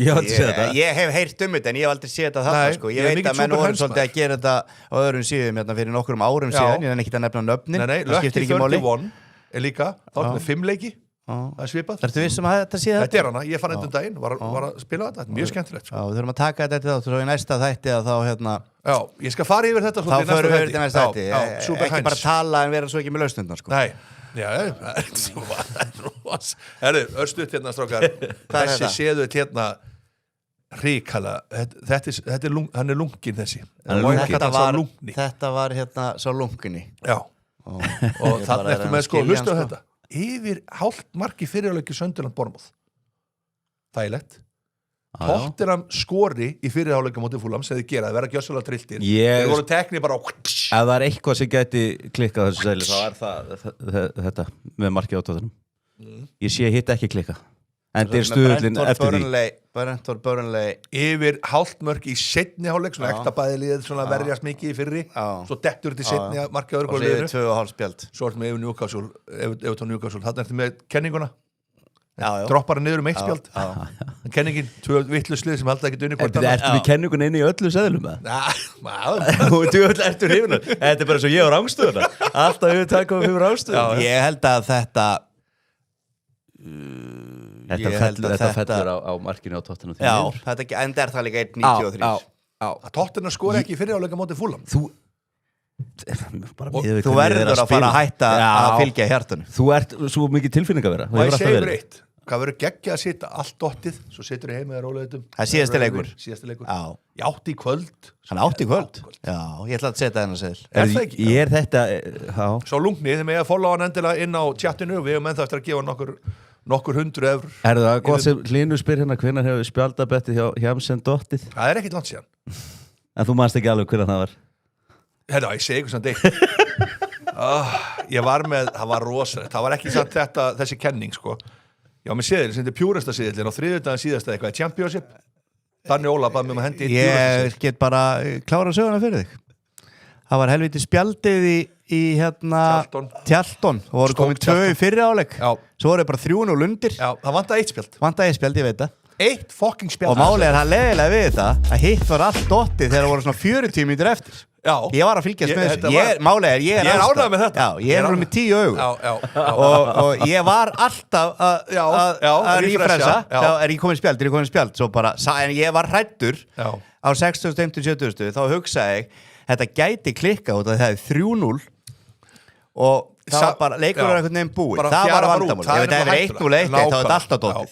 [SPEAKER 2] Ég hef heyrt þetta en ég hef aldrei séð þetta þarna sko. Ég veit að menn voru svolítið að gera þetta á öðrum síðum hérna fyrir nokkrum árum síðan. Ég er ekki að nefna nöfnin.
[SPEAKER 1] Nei, Lucky 31 er líka, þá er með 5 leiki. Það er svipað.
[SPEAKER 2] Ertu viss að þetta sé
[SPEAKER 1] þetta? Þetta er hana, ég fann þetta daginn, var að spila þetta, mjög skemmtilegt sko.
[SPEAKER 2] Já, við þurfum að taka þetta þá, svo í næsta þætti að þá hérna.
[SPEAKER 1] Já, ég skal fara yfir þetta
[SPEAKER 2] þá förum við yfir þetta næsta þætti. Ekki bara tala en vera svo ekki með lausnundar sko.
[SPEAKER 1] Nei, já, það er ros. Herru, örstuðt hérna strákar, þessi séðu hérna ríkala, hann er lungin þessi.
[SPEAKER 2] Þetta var hérna sá lunginni.
[SPEAKER 1] Já, og þannig eftir með sko, hlustu á þetta. Yfir hálft marki fyrirháleik í Sunderland Bournemouth. Þægilegt. Tottenham skori í fyrirháleik á móti Fulham sem þið gera, það verða gjössalega trilltir. Þeir voru teknir bara
[SPEAKER 3] ef það er eitthvað sem gæti klikkað þessu sæli þá er það þetta með markið á Tottenham. Ég sé hitt ekki klikka. En þetta er stuðullin eftir því.
[SPEAKER 2] Brentford Burnley
[SPEAKER 1] yfir hálft mörk í seinni hálfleik, svona ekta bæðiliðið svona verjast mikið í fyrri. Svo dettur þetta í seinni markið öðru
[SPEAKER 2] og 2,5 spjald.
[SPEAKER 1] Svo ertu með Everton Newcastle, þarna ertu með kenninguna. droppar hann niður eitt spjald kenningin, 2 vittluslið sem halda ekki unni hvort
[SPEAKER 3] Ertu við kenningun inn í öllu seðlum? Ertu hrifnur? Þetta bara svo ég á rángstöðuna alltaf við takum við rángstöðuna
[SPEAKER 2] Ég held að þetta
[SPEAKER 3] Þetta fellur á markinu á Tottenham
[SPEAKER 2] Já, þetta enda það líka 1.93
[SPEAKER 1] Tottenham skori ekki fyrir áleika móti Fulham
[SPEAKER 2] Þú verður að fara að hætta að fylgja hjartanu
[SPEAKER 3] Þú ert svo mikið tilfinning að vera
[SPEAKER 1] Og ég segur eitt Hvað verður geggja að sitja allt dottið Svo situr ég heim með róleðutum
[SPEAKER 2] Það er síðasti leikur
[SPEAKER 1] Ég átti í kvöld
[SPEAKER 2] Hann átti í kvöld? Já, ég ætla að setja þennan seðil
[SPEAKER 1] Er það ekki?
[SPEAKER 3] Ég þetta
[SPEAKER 1] Svo lungni, þið með að followa hann endilega inn á chatinu Við hefum ennþá eftir að gefa nokkur 100 €.
[SPEAKER 3] Er það gott sem Hlynur spyr hérna hvenær hefur spjaldabettið hjá Hjamsen dottið?
[SPEAKER 1] Það er ekkit langt síðan
[SPEAKER 3] En þú manst ekki alveg hvenær það var?
[SPEAKER 1] Herra, ég segi ykkur samt eitt Ég var með, það var rosalegt Það var ekki samt þessi kenning sko Já, með seðil, sem þetta er pjúrasta seðilin á þriðjudaginn síðasta eitthvað, Championship Þannig Óla bað mér að hendi
[SPEAKER 2] Ég get bara klára söguna fyrir þig Það var helviti spjaldið í hérna Tjalton og voru komin 2 í fyrri áleik Svo voru bara 3-0 undir
[SPEAKER 1] Já, það vantaði 1 spjald
[SPEAKER 2] Vantaði 1 spjald, ég veit það
[SPEAKER 1] 1 fucking spjald
[SPEAKER 2] Og málið hann leðilega við það að hitt var allt dottið þegar það voru svona 40 mínútur eftir
[SPEAKER 1] Já.
[SPEAKER 2] Ég var að fylgjast með þessu Málið ég er
[SPEAKER 1] ánægður með þetta
[SPEAKER 2] Ég er með 10 augu Og ég var alltaf að rífresa Er ég komin spjald Svo bara, en ég var hræddur á 60-70 þá hugsaði ég þetta gæti klikka út að það er 3-0 og það var bara, leikur var einhvern veginn búið það var vandamál, ef þetta er 1-0 þá er þetta alltaf dóttið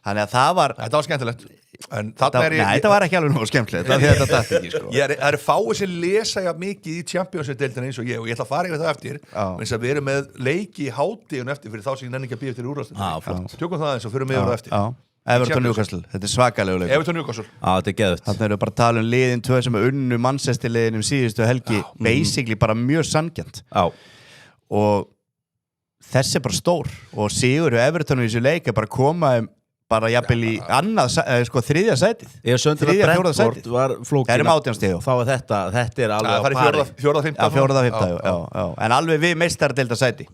[SPEAKER 2] þannig að það var
[SPEAKER 1] skemmtilegt
[SPEAKER 2] þetta var ekki alveg nú skemmtilegt þetta dætti ekki sko
[SPEAKER 1] það eru fáið sem lesa mikið í Champions-deildina eins og ég ætla að fara yfir það eftir eins að við erum með leiki í hátíðun eftir fyrir þá sem ég nenni ekki að býja eftir úrvalsdeildinni tökum það eins og fyrir mig yfir það eftir
[SPEAKER 2] Everton Newcastle, þetta er svakalegu leikur
[SPEAKER 1] Everton Newcastle
[SPEAKER 3] þetta er geðvægt
[SPEAKER 2] Þannig erum við bara að tala liðin 2 sem unnu Manchester liðin síðustu helgi basically bara mjög sanngjarnt og þessi er bara stór og sigur Everton í þessu leik er bara að koma bara jafnvel í annað, þriðja sætið
[SPEAKER 3] þriðja, fjórða sætið
[SPEAKER 2] var flókin það er 18 stig
[SPEAKER 3] þá er þetta er alveg
[SPEAKER 1] að pari
[SPEAKER 2] fjórða, fimmta en alveg við meistaradeilda sæti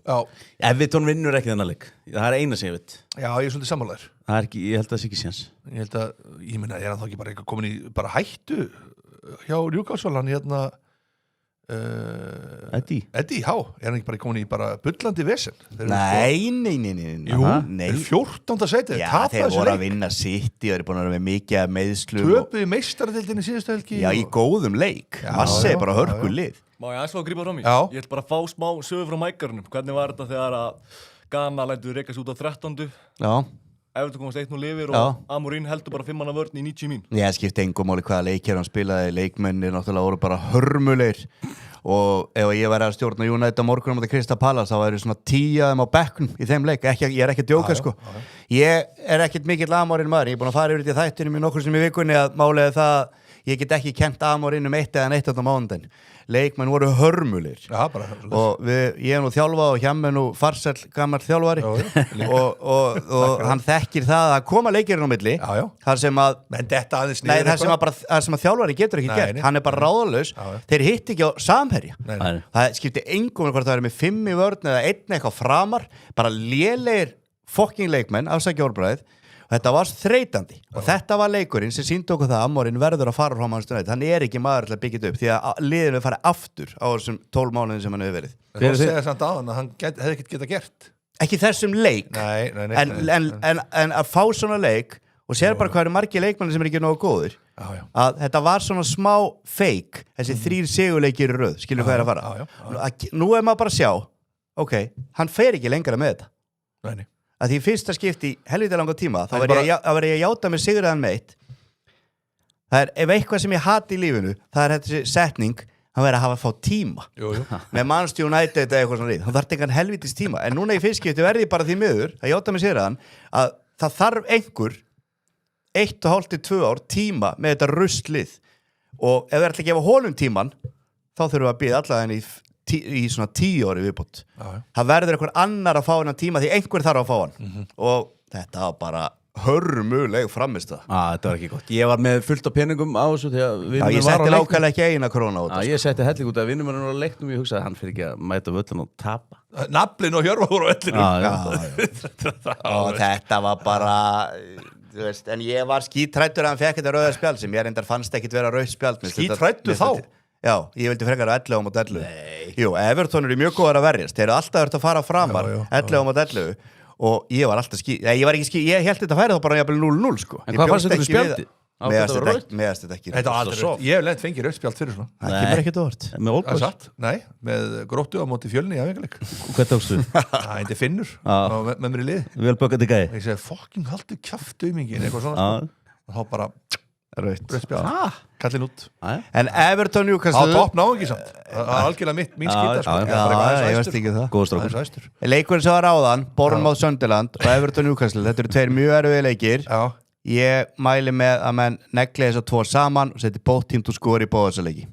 [SPEAKER 3] Everton vinnur ekki þennan leik það er eina sem ég veit
[SPEAKER 1] já, ég er svolítið sammálaður
[SPEAKER 3] ég held að það sé ekki séns
[SPEAKER 1] ég meina, er hann þá ekki bara komin í bara hættu hjá Newcastle hann hérna
[SPEAKER 3] Eddie,
[SPEAKER 1] já, er hann ekki bara komin í bara bullandi vesen
[SPEAKER 2] nei
[SPEAKER 1] jú, þeir 14. sæti
[SPEAKER 2] já, þeir voru að vinna City og þeir er búin að vera með mikið meðslum
[SPEAKER 1] töpuði meistaradeildinni síðustu helgi
[SPEAKER 2] já, í góðum leik, massi bara hörku lið
[SPEAKER 4] má ég aðeins fá að grípa frá mig ég ætla bara að fá smá sögu frá mækarunum hvernig var þetta þegar að Ghana lætur reykast út á 13.
[SPEAKER 2] já
[SPEAKER 4] Everton komast 1-0 yfir og Amorín heldur bara 5 manna vörn í 90 mín
[SPEAKER 2] ég skipti engum máli hvaða leikir hann spilaði leikmennir náttúrulega voru bara hörmulegir og ef ég væri að stjórna United á morgunum á Crystal Palace þá væri svona 10 af þeim á bekknum í þeim leik ég er ekki að djóka sko ég er ekkert mikill Amorín maður ég er búin að fara yfir þetta í þættinum í nokkur sem í vikunni að málega það ég get ekki kent Amorín 1 eða neitt á mánudaginn leikmenn voru hörmulir og ég er nú þjálfað og hjá nú farsæll gammal þjálfari og hann þekkir það að koma leikirinn á milli þar sem að þjálfari getur ekki gert hann er bara ráðalaus þeir hitt ekki á samherja það skipti engum hvort það er með 5 í vörn eða 1 eitthvað framar bara lélegir fucking leikmenn afsækja orðbræðið og þetta var þreytandi og þetta var leikurinn sem sýndi okkur það að Amorín verður að fara frá Manchester United hann er ekki maður til að byggja þetta upp því að liðinu er farið aftur á þessum 12 mánuðin sem hann hefur verið
[SPEAKER 1] þú segir samt á hann að hann hefði ekkert getað gert
[SPEAKER 2] ekki þessum leik en að fá svona leik og sér bara hvað eru margir leikmenni sem er ekki nógu góður að þetta var svona smá fake þessi 3 sigurleikir í röð skilur hvað er að fara nú er maður bara að sjá ok, hann fer ekki lengra með þetta að því fyrsta skipti helvita langa tíma þá verð ég að játa með sigurðan meitt það er ef eitthvað sem ég hati í lífinu það er þessi setning hann verður að hafa að fá tíma með Manchester United eða eitthvað svona hann þarf engan helvitis tíma en núna í fyrsta skipti verði ég bara því miður að játa með sigurðan að það þarf einhver 1,5-2 ár tíma með þetta rustlið og ef við ætlum að gefa honum tíman þá þurfum við að bíða allavega í svona 10 ári viðbót það verður einhver annar að fá hennan tíma því einhver þarf að fá hann og þetta var bara hörmuleg framist það.
[SPEAKER 3] Þetta var ekki gott. Ég var með fullt af peningum á þessu þegar
[SPEAKER 2] ég setti nákvæmlega ekki eina króna á þetta.
[SPEAKER 3] Ég setti helling út af vinnum hann á leiknum, ég hugsaði að hann fyrir ekki að mæta völlin og tapa.
[SPEAKER 1] Naflin og Hjörvar voru á vellinu.
[SPEAKER 2] Og þetta var bara, þú veist, en ég var skítrættur að hann fekk þetta rauða spjald sem ég reyndar fannst ekkit vera rauð spjald.
[SPEAKER 1] Skítrættur þá?
[SPEAKER 2] Já, ég vildi frekar 11 á móti 11. Jú, Everton eru mjög góðar að verjast. Þeir eru alltaf verið að fara framar 11 á móti 11. Og ég var alltaf ég held þetta færi þá bara jafnvel 0-0 sko.
[SPEAKER 3] En hvað fannst þetta spjaldi?
[SPEAKER 2] Meðast þetta ekki.
[SPEAKER 1] Þetta var aldrei rautt. Ég hef lent fengið rautt spjald fyrir svona.
[SPEAKER 2] Það kemur ekkert óvart.
[SPEAKER 3] Með Olbos?
[SPEAKER 1] Nei, með Gróttu á móti Fjölni í Æfingarleik.
[SPEAKER 3] Hvað tókstu?
[SPEAKER 1] Það heiti Finnur með mér í lið.
[SPEAKER 3] Vel bökkandi gæði.
[SPEAKER 1] Ég segi, fucking haldu kjaft aumingin, eitthvað svona sko. Og þá bara rautt spjald. Kallin út.
[SPEAKER 2] En Everton Newcastle
[SPEAKER 1] á topp ná ekki samt. Það er algjörlega mín skita sko.
[SPEAKER 2] Ég veist ekki það.
[SPEAKER 3] Góð strákur.
[SPEAKER 2] Leikurinn sem var áðan, Bournemouth Sunderland og Everton Newcastle, þetta eru tveir mjög erfiðir leikir. Ég mæli með að menn negli þess að tvo saman og seti both team to score í báða þessa leiki.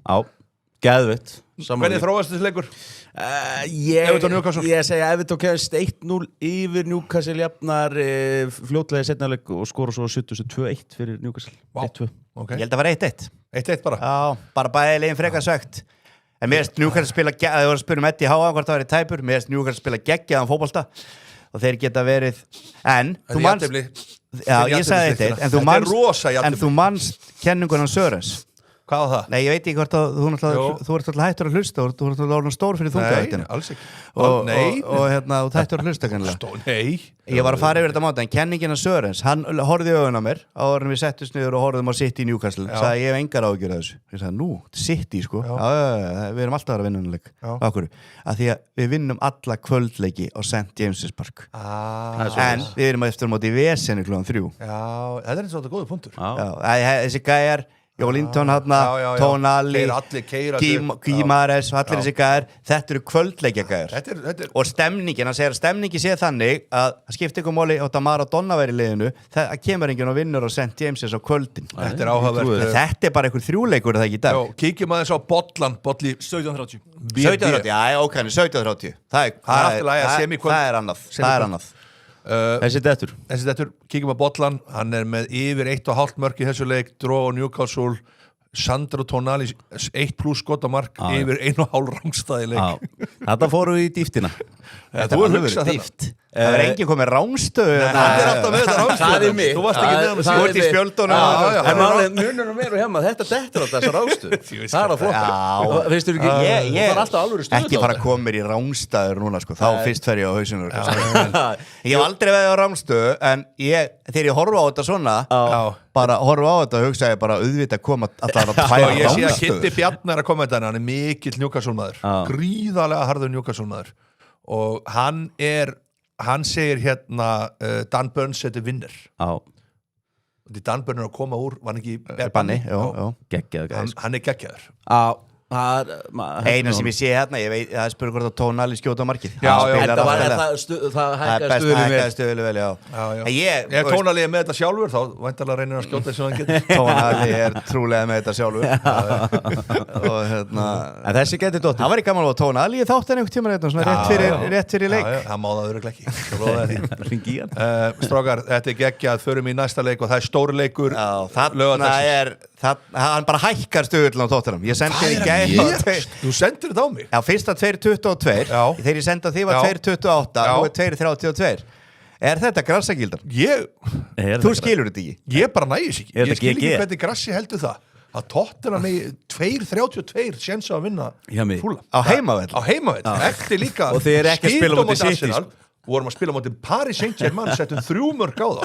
[SPEAKER 3] Geðvitt.
[SPEAKER 1] Hvernig þróast þessi leikur?
[SPEAKER 3] Everton Newcastle. Ég segja Everton kemst 1-0 yfir Newcastle jafnar fljótlega í seinna leik og skora svo 72-1 fyrir Newcastle. 1-2.
[SPEAKER 2] Ég held að vera 1-1.
[SPEAKER 1] 1-1 bara?
[SPEAKER 2] Já, bara bæði leginn frekar sögt. En mér erst Newcastle spila, það voru að spyrja Eddie Háa hvort það verið tæpur, mér erst Newcastle spila geggjaðan fótbolta og þeir geta verið, en þú manst, já ég sagði 1-1, en þú manst kenningunan Sörens.
[SPEAKER 1] Hvað var það?
[SPEAKER 2] Nei, ég veit ekki hvort að þú ert alltaf hættur að hlusta, þú ert alltaf stór fyrir þungavættina.
[SPEAKER 1] Nei, alls ekki.
[SPEAKER 2] Og þú hættur að hlusta kannilega.
[SPEAKER 1] Nei.
[SPEAKER 2] Ég var að fara yfir þetta máta, en kenningina Sörens, hann horfði í augun á mér, áður en við settust niður og horfðum á City í Newcastle, sagði ég hef engar áhyggjur af þessu. Ég sagði, City sko, við erum alltaf að vera vinnunleik. Akkur, að því að við vinnum alla kvöldleiki á St. James's Park. En við erum eftir móti í veseni klukkan 3.
[SPEAKER 1] Já, þetta er svolítið góður punktur.
[SPEAKER 2] Þessi gæjar Jólinton Tonali, Guimares og allir þessi gæðar, þetta eru kvöldleikja gæðar og stemningin, hann segir að stemningi sé þannig að það skiptir ykkur máli átt að Maradona væri í liðinu, það kemur enginn og vinnur á St. James's á kvöldin.
[SPEAKER 1] Þetta er áhugavert.
[SPEAKER 2] Þetta er bara einhver þrjúleikur, það ekki í dag.
[SPEAKER 1] Kíkjum aðeins á Bolli
[SPEAKER 4] 17:30.
[SPEAKER 2] 17:30, já, ok, 17:30. Það er annað.
[SPEAKER 3] Þessi dettur,
[SPEAKER 1] kíkjum að Bollan, hann er með yfir 1,5 mörk í þessu leik, Dró og Newcastle, Sandro Tonali 1+ skot á mark, yfir 1,5 rangstæði leik.
[SPEAKER 3] Þetta fóru í dýftina.
[SPEAKER 2] Þetta var alveg dýft. Það er enginn komið rángstöðu.
[SPEAKER 1] Það er alltaf með þetta rángstöðu.
[SPEAKER 3] Það er mig.
[SPEAKER 1] Þú varst ekki með hann.
[SPEAKER 2] Þú ert í spjöldunum.
[SPEAKER 3] En málið mununum mér og hjá maður, þetta dettur á þessar rángstöðu. Það er að flokka. Finnst þú ekki? Það er alltaf alvöru stöðu.
[SPEAKER 2] Ekki fara að koma mér í rángstöður núna sko. Þá fyrst fer ég á hausunum. Ég hef aldrei veið á rángstöðu, en þegar ég horfa á þetta svona, bara horfa á þetta og hugsa ég bara auðvitað koma allar að tæra rángstöðu.
[SPEAKER 1] Ég sé að Kitty Bjarnar að koma þetta, hann er mikill Newcastle maður, gríðarlega harður Newcastle maður og hann segir hérna Dan Burns þetta vinner. Dan Burns er að koma úr, var hann ekki
[SPEAKER 2] Banni,
[SPEAKER 3] geggjaður.
[SPEAKER 1] Hann er geggjaður.
[SPEAKER 2] Eina sem ég sé hérna, ég veit, það spurgur hvort að Tonali skjóta á markið.
[SPEAKER 3] Það
[SPEAKER 2] hækkaði stöðulega vel, já.
[SPEAKER 1] Ef Tonali er með þetta sjálfur, þá væntanlega reynir að skjóta eins og hann getur.
[SPEAKER 2] Tonali er trúlega með þetta sjálfur.
[SPEAKER 3] En þessi getur dóttir.
[SPEAKER 2] Það var ekki gaman að Tonali í þáttan einhvern tíma þetta, svona rétt fyrir leik.
[SPEAKER 1] Það má það örugglega ekki. Strákar, þetta er geggjað, förum í næsta leik og það er stór leikur.
[SPEAKER 2] Hann bara hækkar stöðulega á tóttunum. Ég sendi þér í gær.
[SPEAKER 1] Þú sendir þetta á mig?
[SPEAKER 2] Já, fyrst að 2.22. Þegar ég sendi að því var 2.28 og 2.32. Er þetta grassagildar? Þú skilur þetta ekki?
[SPEAKER 1] Ég bara nægis ekki. Ég skil ekki hvernig grassi heldur það. Að Tottenham með 2.32 séns að vinna fúla.
[SPEAKER 2] Á heimavell?
[SPEAKER 1] Á heimavell. Eftir líka.
[SPEAKER 3] Og þið er ekki að spila móti City.
[SPEAKER 1] Vorum að spila móti Paris Saint-Germain, settum 3 mörk á þá.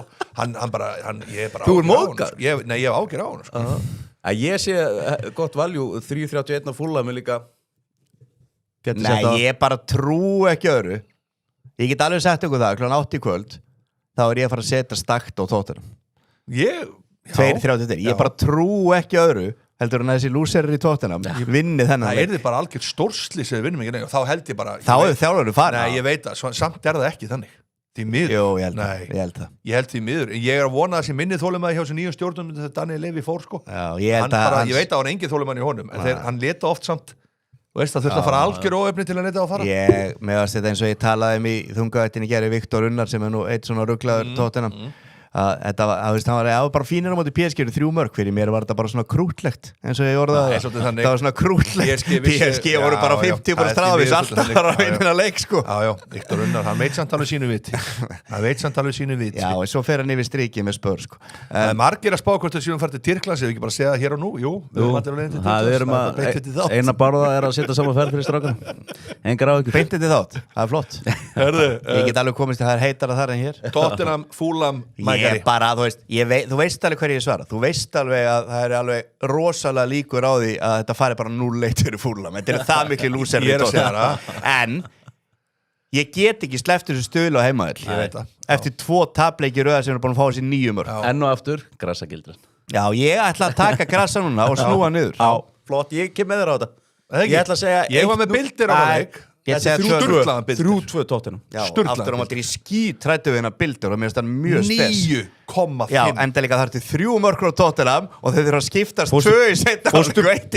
[SPEAKER 1] Ég er bara
[SPEAKER 3] þú er móðgar?
[SPEAKER 1] Nei, ég hef ágjör á hann sko.
[SPEAKER 3] Ég sé gott valjú 3.31 á Fulham líka.
[SPEAKER 2] Nei, ég bara trú ekki öðru. Ég get alveg sagt ykkur það, kl. 8 í kvöld þá er ég að fara að setja stakt á Tottenham. 2.32. Ég bara trú ekki öðru heldur hann að þessi lúserir í Tottenham vinni þennan.
[SPEAKER 1] Það er þið bara algjört stórsli sem við vinnum ekki, og þá held ég bara
[SPEAKER 2] þá hefur þjálfarinn farið.
[SPEAKER 1] Nei, ég veit það, samt er það ekki þannig. Því miður.
[SPEAKER 2] Jú, ég held það.
[SPEAKER 1] Ég held því miður. Ég er að vona að þessi minni þolinmæði hjá þessu nýjum stjórnum þegar Daniel Levy fór sko.
[SPEAKER 2] Já, ég veit
[SPEAKER 1] að hann engin þolinmæði í honum, en hann leta oft samt, veist það þurft að fara algjör óefni til að leta að fara.
[SPEAKER 2] Meðast þetta eins og ég talaði í þungavættinni geri Viktor Unnar sem er nú eitt svona ruglaður Tottenham. þetta var bara fínir á móti PSG 3 mörg, fyrir mér var þetta bara svona krútlegt eins og ég orðaði það var svona krútlegt PSG voru bara 50 bara stráðis alltaf bara að vinna leik sko
[SPEAKER 1] Viktor Unnar, hann veit samt alveg sínu vit
[SPEAKER 2] já, og svo fer hann yfir strikið með Spurs sko
[SPEAKER 1] margir að spá hvort þau síðan fær til Tyrklands ef við ekki bara segja það hér og nú
[SPEAKER 3] það erum að eina barða er að setja saman ferð fyrir strákana engar á ykkur
[SPEAKER 2] beintið til þátt, það er flott ég get alveg komist að það er heitara þar en hér
[SPEAKER 1] Tottenham, Fulham, Mægari
[SPEAKER 2] þú veist alveg hverju ég svara þú veist alveg að það er alveg rosalega líkur á því að þetta fari bara 0-1 fyrir Fulham, þetta er það miklu lúser en ég get ekki sleppt þessu stöðlu á heimaðil eftir 2 tapleiki röða sem er búin að fá sér 9 mörg
[SPEAKER 3] enn og aftur, grassagildran
[SPEAKER 2] já, ég ætla að taka grassa núna og snúa niður
[SPEAKER 3] flott, ég kem með þér á þetta ég ætla að segja
[SPEAKER 1] ég var með bildir á leik
[SPEAKER 2] Þetta er
[SPEAKER 3] 3-2 Tottenham
[SPEAKER 2] aftur á móti í skítrættu við hennar bildur og mér finnst það mjög spes
[SPEAKER 1] 9,5
[SPEAKER 2] já, enda líka þar til 3 mörkur á Tottenham og þau þurfa að skiptast 2 í seinna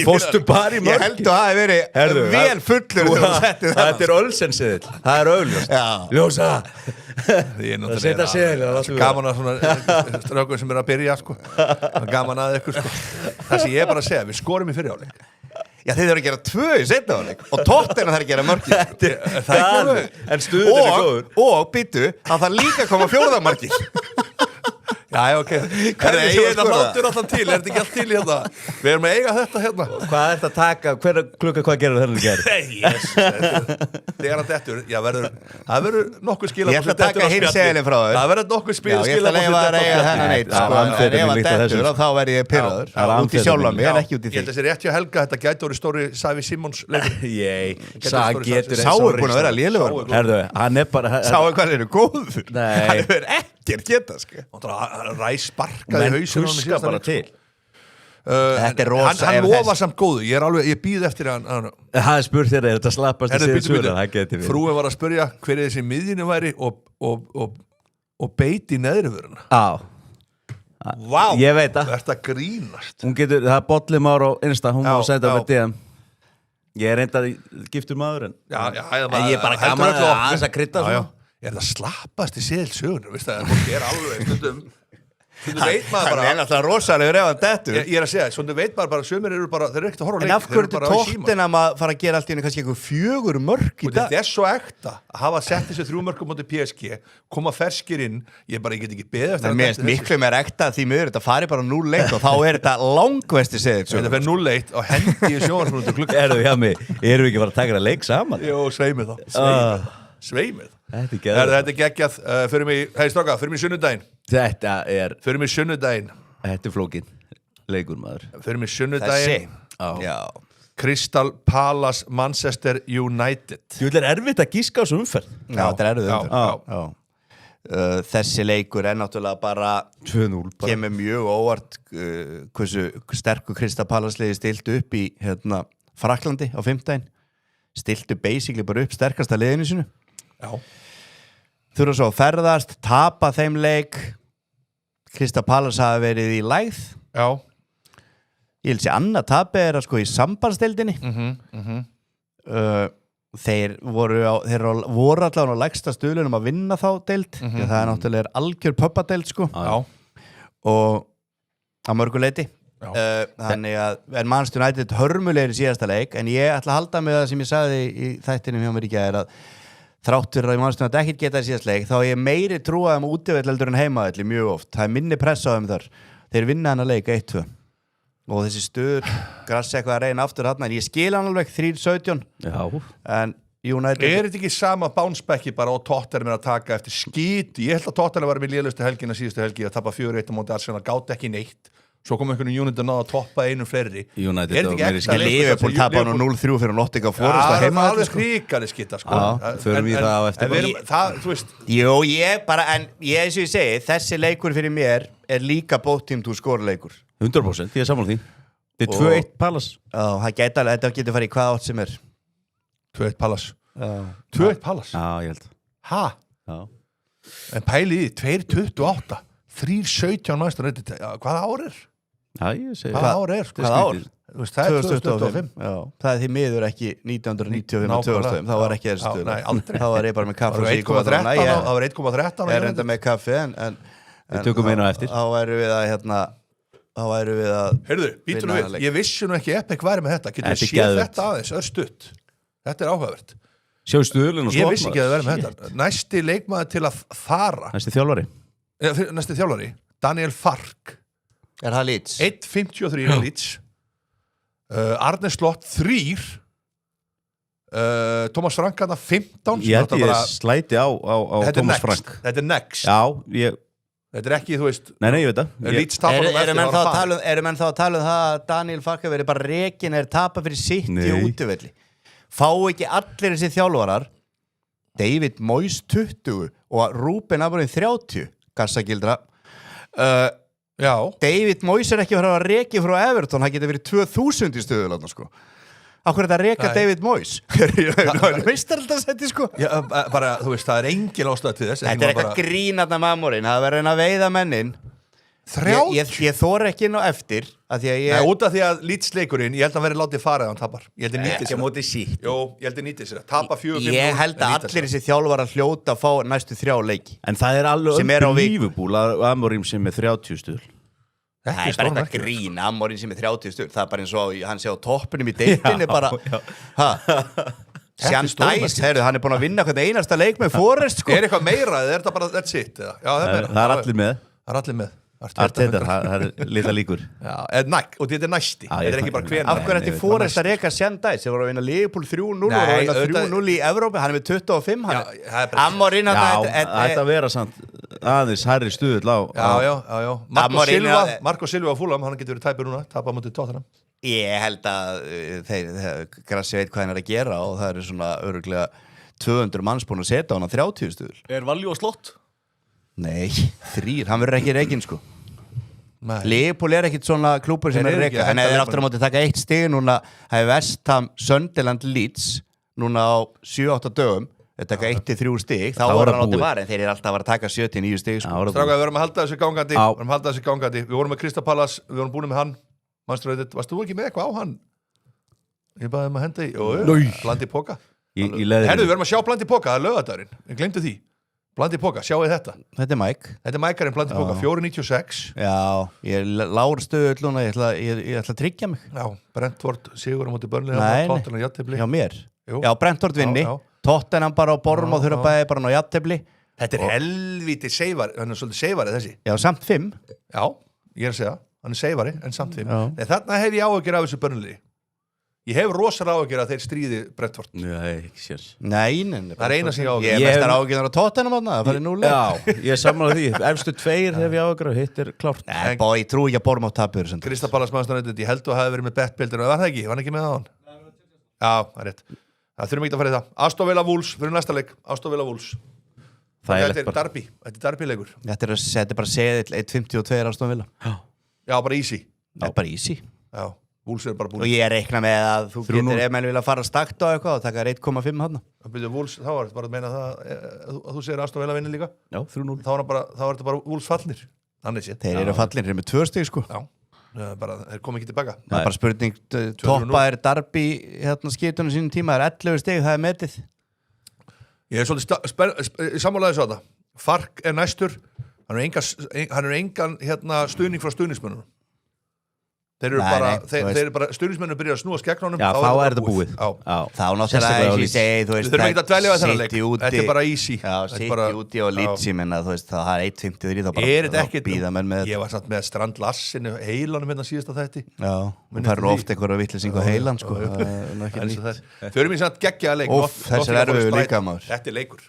[SPEAKER 3] fórstu bara í mörk
[SPEAKER 2] ég held að það hefði verið vel fullur
[SPEAKER 3] þetta er Olsen-seðil það er augljóst ljósa það setja seðil
[SPEAKER 1] gaman að svona straukum sem að byrja sko. gaman að ykkur sko. það sem ég er bara að segja, við skorum í fyrirháleik
[SPEAKER 2] já, þeir þurfa að gera 2 í seinna áleik og Tottenham þarf að gera mörkir
[SPEAKER 3] en stuðin er góður
[SPEAKER 2] og býtu, það þarf líka að koma 4. markir
[SPEAKER 1] já, ok hvernig er þetta hlátur allan til, er þetta ekki allt til í hérna við erum að eiga þetta hérna
[SPEAKER 3] hvað er þetta að taka, hver klukka hvað gerir þennan
[SPEAKER 1] þegar hann dettur, já það verður nokkuð skil
[SPEAKER 2] ég ætla að taka hinn seglinn frá þau
[SPEAKER 1] það verður nokkuð skil
[SPEAKER 2] ég ætla að leifa að eiga þennan eitt ef hann dettur þá verð ég pirraður út í sjálfa mig en ekki út í
[SPEAKER 1] því ég held að þessi rétt hjá Helga, þetta gæti orðið stóri Savi Simons
[SPEAKER 2] Sáu er búin að vera lélegur Sáu er hvað eru góður hann hefur ekkert geta
[SPEAKER 1] Ræs sparkaði hausinn
[SPEAKER 3] huska bara til
[SPEAKER 2] þetta er rosa
[SPEAKER 1] hann lofa samt góðu, ég býð eftir hann
[SPEAKER 3] það er spurt þér, er þetta slappast
[SPEAKER 1] frúin var að spyrja hver er þessi miðjunni væri og beiti neðrivöruna
[SPEAKER 3] vá, ég veit að
[SPEAKER 1] þetta grínast
[SPEAKER 3] hún getur, það er Bollimár á Insta hún má senda með DM ég er reyndað giftur maður en ég er bara gaman að þess að krydda
[SPEAKER 1] ég er það slappast í seðilsögun veist það, fólk er alveg stundum veit maður bara
[SPEAKER 2] hann er alltaf rosalegur ef hann dettur
[SPEAKER 1] ég er að segja, svona veit maður bara sömur eru bara, þeir eru ekkert að horfa á leik
[SPEAKER 2] en af hverju til Tottenham að fara að gera allt í henni kannski eitthvað 4 mörk í dag
[SPEAKER 1] þetta er svo ekta að hafa sett þessi 3 mörk á móti PSG koma ferskir inn, ég get ekki beðið eftir
[SPEAKER 2] mér finnst miklu meira ekta því miður þetta fari bara 0-1 og þá er þetta langvesti segið
[SPEAKER 1] þetta fer 0-1 og hendi í sjónvarsmunum klukk
[SPEAKER 3] erum við ekki bara að taka leik saman
[SPEAKER 1] jú, sveimið þetta er geggjað fyrir mig sunnudaginn fyrir mig sunnudaginn
[SPEAKER 3] þetta er flókin leikur maður
[SPEAKER 1] fyrir mig sunnudaginn Crystal Palace Manchester United
[SPEAKER 3] þú er erfitt að gíska á svo umferð
[SPEAKER 2] þetta er erfitt umferð þessi leikur er náttúrulega bara
[SPEAKER 3] 2-0
[SPEAKER 2] kemur mjög óvart hversu sterkur Crystal Palace liði stiltu upp í Fraklandi á 5. stiltu basically bara upp sterkasta liðinu sinu þurfa svo að ferðast tapa þeim leik Crystal Palace hafi verið í lægð ég vil sé annað tapi er að sko í sambandsdeildinni þeir voru allavega á lægsta stuðlunum að vinna þá deild það er náttúrulega algjör pöppadeild sko og á mörgu leiti þannig að Manchester United hörmulegir í síðasta leik en ég ætla að halda með það sem ég sagði í þættinum hjá mér í gær að þrátt fyrir að Manchester United ekkert geta í síðasta leik þá ég meiri trúa um útiveldur en heimavelli mjög oft, það er minni pressa á þeim þar þeir vinna hann að leika 1-2 og þessi stuður grassi eitthvað að reyna aftur hann en ég skil hann alveg 3-17 en United
[SPEAKER 1] er þetta ekki sama bánspekki bara og Tottenham er að taka eftir skíti ég held að Tottenham var með lélustu helgina síðustu helgi að tapa 4-1 á móti Arsenal gátt ekki neitt svo kom einhvern United að náða að toppa einu fleiri
[SPEAKER 3] United og meiri
[SPEAKER 2] skil Liverpool tapa hann 0-3 fyrir Nottingham Forest
[SPEAKER 1] það er alveg hríkari skitta sko
[SPEAKER 3] förum við það á eftir
[SPEAKER 1] þú veist
[SPEAKER 2] jú, ég eins og ég segi þessi leikur fyrir mér er líka bóttím tú skorleikur
[SPEAKER 3] 100% ég er sammála því þetta er 2-1 Palace
[SPEAKER 2] þetta getur farið í hvað átt sem er
[SPEAKER 1] 2-1 Palace 2-1 Palace
[SPEAKER 3] já, ég held
[SPEAKER 1] en pælið í 2-28 3-17 næstur hvaða ár er?
[SPEAKER 3] Já, ég segi
[SPEAKER 1] hvaða ár er?
[SPEAKER 2] Hvaða ár?
[SPEAKER 1] Það er 2025
[SPEAKER 2] það er því miður ekki 1995 og 2005 þá var ekki þessi stöð
[SPEAKER 1] þá
[SPEAKER 2] var ég bara með kaffe
[SPEAKER 1] það var 1,13
[SPEAKER 2] er enda með kaffe en
[SPEAKER 3] Við tökum einu á eftir.
[SPEAKER 2] Þá væru við að
[SPEAKER 1] Heyrðu, býtum við, ég vissi nú ekki Epic væri með þetta, getur við séð þetta aðeins örstutt, þetta áhugavert
[SPEAKER 3] Sjá stuðlinn og
[SPEAKER 1] ég vissi ekki að það væri með þetta næsti leikmaður til að fara
[SPEAKER 3] Næsti þjálfari
[SPEAKER 1] Daniel Fark
[SPEAKER 2] það Leeds?
[SPEAKER 1] 1.53 Leeds Arne Slott 3 Thomas Frank hann 15
[SPEAKER 3] Ég held ég slæti á Thomas Frank
[SPEAKER 1] Þetta er next Þetta er ekki, þú veist
[SPEAKER 3] Nei, ég veit það
[SPEAKER 2] Eru menn þá að tala um það að Daniel Fark verið bara rekin tapa fyrir sitt í útivelli Fá ekki allir þessi þjálfarar David Moyes 20 og Ruben Amorim 30 kassagildra David Moyes ekki að reki frá Everton hann getur verið 2000 í stöðulátt sko Akkur er þetta að reka David Moyes? Veistar alltaf að setja, sko?
[SPEAKER 1] Já, bara, þú veist, það er engin ástæð til þess.
[SPEAKER 2] Þetta er eitthvað grínarna með Amorim. Það verður að veiða mennin.
[SPEAKER 1] 30?
[SPEAKER 2] Ég þóra ekki inn á eftir.
[SPEAKER 1] Nei, út af því að lýtsleikurinn, ég held að hann verið látið farið að hann tapar. Ég held að nýtið sér.
[SPEAKER 2] Ekki mótið sítt.
[SPEAKER 1] Jó, ég held að nýtið sér. Tapa 4-5.
[SPEAKER 2] Ég held að allir þessi þjálfar að hljóta að fá næstu 3 leiki.
[SPEAKER 3] En það er alveg Liverpool að Amorim sem er 30 stuð.
[SPEAKER 2] Það er bara eitthvað grín, Amorim sem er 30 stund það er bara eins og hann sé á toppunum í deildinni bara Sean Dice, hann er búin að vinna hvern einasta leik með Forrest sko.
[SPEAKER 1] Er eitthvað meira eða er þetta bara that's it? Já,
[SPEAKER 3] það er allir með Arteta, það er litla líkur
[SPEAKER 1] og þetta er næsti þetta er ekki bara hver
[SPEAKER 2] Af hverju ætti Forrest að reka Sean Dice þeir voru að vinna Liverpool 3-0 og vinna 3-0 í Evrópu, hann er með 25 Amorim
[SPEAKER 3] Það ætti að vera samt aðeins hærri stuðull á
[SPEAKER 1] Marco Silva á Fulham, hann getur verið tæpur núna tapa á móti Tottenham
[SPEAKER 2] Ég held að Grassi veit hvað hann er að gera og það eru svona örugglega 200 manns búin að setja hann á 30 stuðull
[SPEAKER 4] Er Valjú og Slott?
[SPEAKER 2] Nei, 3, hann verður ekki rekin sko Liverpool er ekkit svona klúpur sem er reka en eða aftur á móti taka 1 stig núna hefur West Ham, Sunderland, Leeds núna á 7-8 dögum þetta taka 1-3 stig þá voru hann átti var en þeir eru alltaf að taka 79 stig sko.
[SPEAKER 1] Stráka, við verðum að halda þessu gangandi við vorum með Crystal Palace, við vorum búin með hann varst þú ekki með eitthvað á hann? Ég baði að henda í blandi póka Herðu, við verðum að sjá blandi póka, það er laugardagurinn ég glemdi því Blandi póka, sjáu þið
[SPEAKER 2] Þetta er Mike
[SPEAKER 1] Þetta er Mækarinn blandi póka, 4.96
[SPEAKER 2] Já, ég er lágur stöðull núna ég ætla að tryggja mig
[SPEAKER 1] Já, Brentford, sigur á móti Burnley Tottenham jafntefli
[SPEAKER 2] Já, mér Já, Brentford vinni Tottenham bara á Bournemouth þurfa bæði bara ná jafntefli
[SPEAKER 1] Þetta er helviti seivar hann er svolítið seivari þessi
[SPEAKER 2] Já, samt 5
[SPEAKER 1] Já, ég er að segja, hann er seivari en samt 5 Nei, þarna hef ég áhyggjur af þessu Burnley Ég hef rosalega áhyggjur að þeir stríði Brentford
[SPEAKER 3] Nei, ekki sér
[SPEAKER 2] Nei,
[SPEAKER 1] það er eina sem ég áhyggjur
[SPEAKER 2] Ég hef mestar áhyggjur á Tottenham það fyrir 0
[SPEAKER 3] Já, ég sammála því Efstu 2 hef ég áhyggjur og hitt er klárt
[SPEAKER 2] Nei, ég trú ekki að Bournemouth tapur
[SPEAKER 1] Crystal Palace maður ég held að það hefði verið með bettbildinu var það ekki, var hann ekki með það Já, það er rétt Það þurfum ekki að fara í það Aston Villa Wolves fyrir næsta leik Aston Villa Wolves Þetta er derbyleikur
[SPEAKER 2] Þetta er bara seðill 1.52 Aston Villa
[SPEAKER 1] Já, bara easy
[SPEAKER 2] Bara easy
[SPEAKER 1] Já Wolves er bara búin
[SPEAKER 2] Og ég reikna með að þú getur ef menn vilja fara að stakta á eitthvað og taka 1,5 hann
[SPEAKER 1] Wolves, þá var þetta bara að meina það að þú segir Aston Villa vinni líka
[SPEAKER 3] Já, 3-0
[SPEAKER 1] Þá er þetta bara Wolves fallnir
[SPEAKER 2] Þeir eru fallnir, þeir með 2 stig sko
[SPEAKER 1] Já, þeir kom ekki tilbaka
[SPEAKER 2] Það er bara spurning, toppa er Darby skitunum sínum tíma, það er 11 stig, það er metið
[SPEAKER 1] Ég er svolítið sammálaðis á þetta Fark er næstur hann er engan stuðning frá stuðningsmönnunum Þeir eru bara stuðningsmennir byrja að snúa skegnunum
[SPEAKER 3] Já, þá er þetta búið
[SPEAKER 2] Þá náttúrulega ekki segi
[SPEAKER 1] Við þurfum ekki að dvelja við þennan leik Þetta er bara easy
[SPEAKER 2] Já, City úti og Leeds menna það er 1.53 þá
[SPEAKER 1] bara
[SPEAKER 2] býða menn með
[SPEAKER 1] Ég var samt með Strand Larsinu heilanum hérna síðast af þetta
[SPEAKER 2] Já, það er ofta einhverja vitleysingu á heilan sko
[SPEAKER 1] Þau eru mér samt geggjaða leik
[SPEAKER 2] Þessi erfiðu líka maður
[SPEAKER 1] Þetta er leikur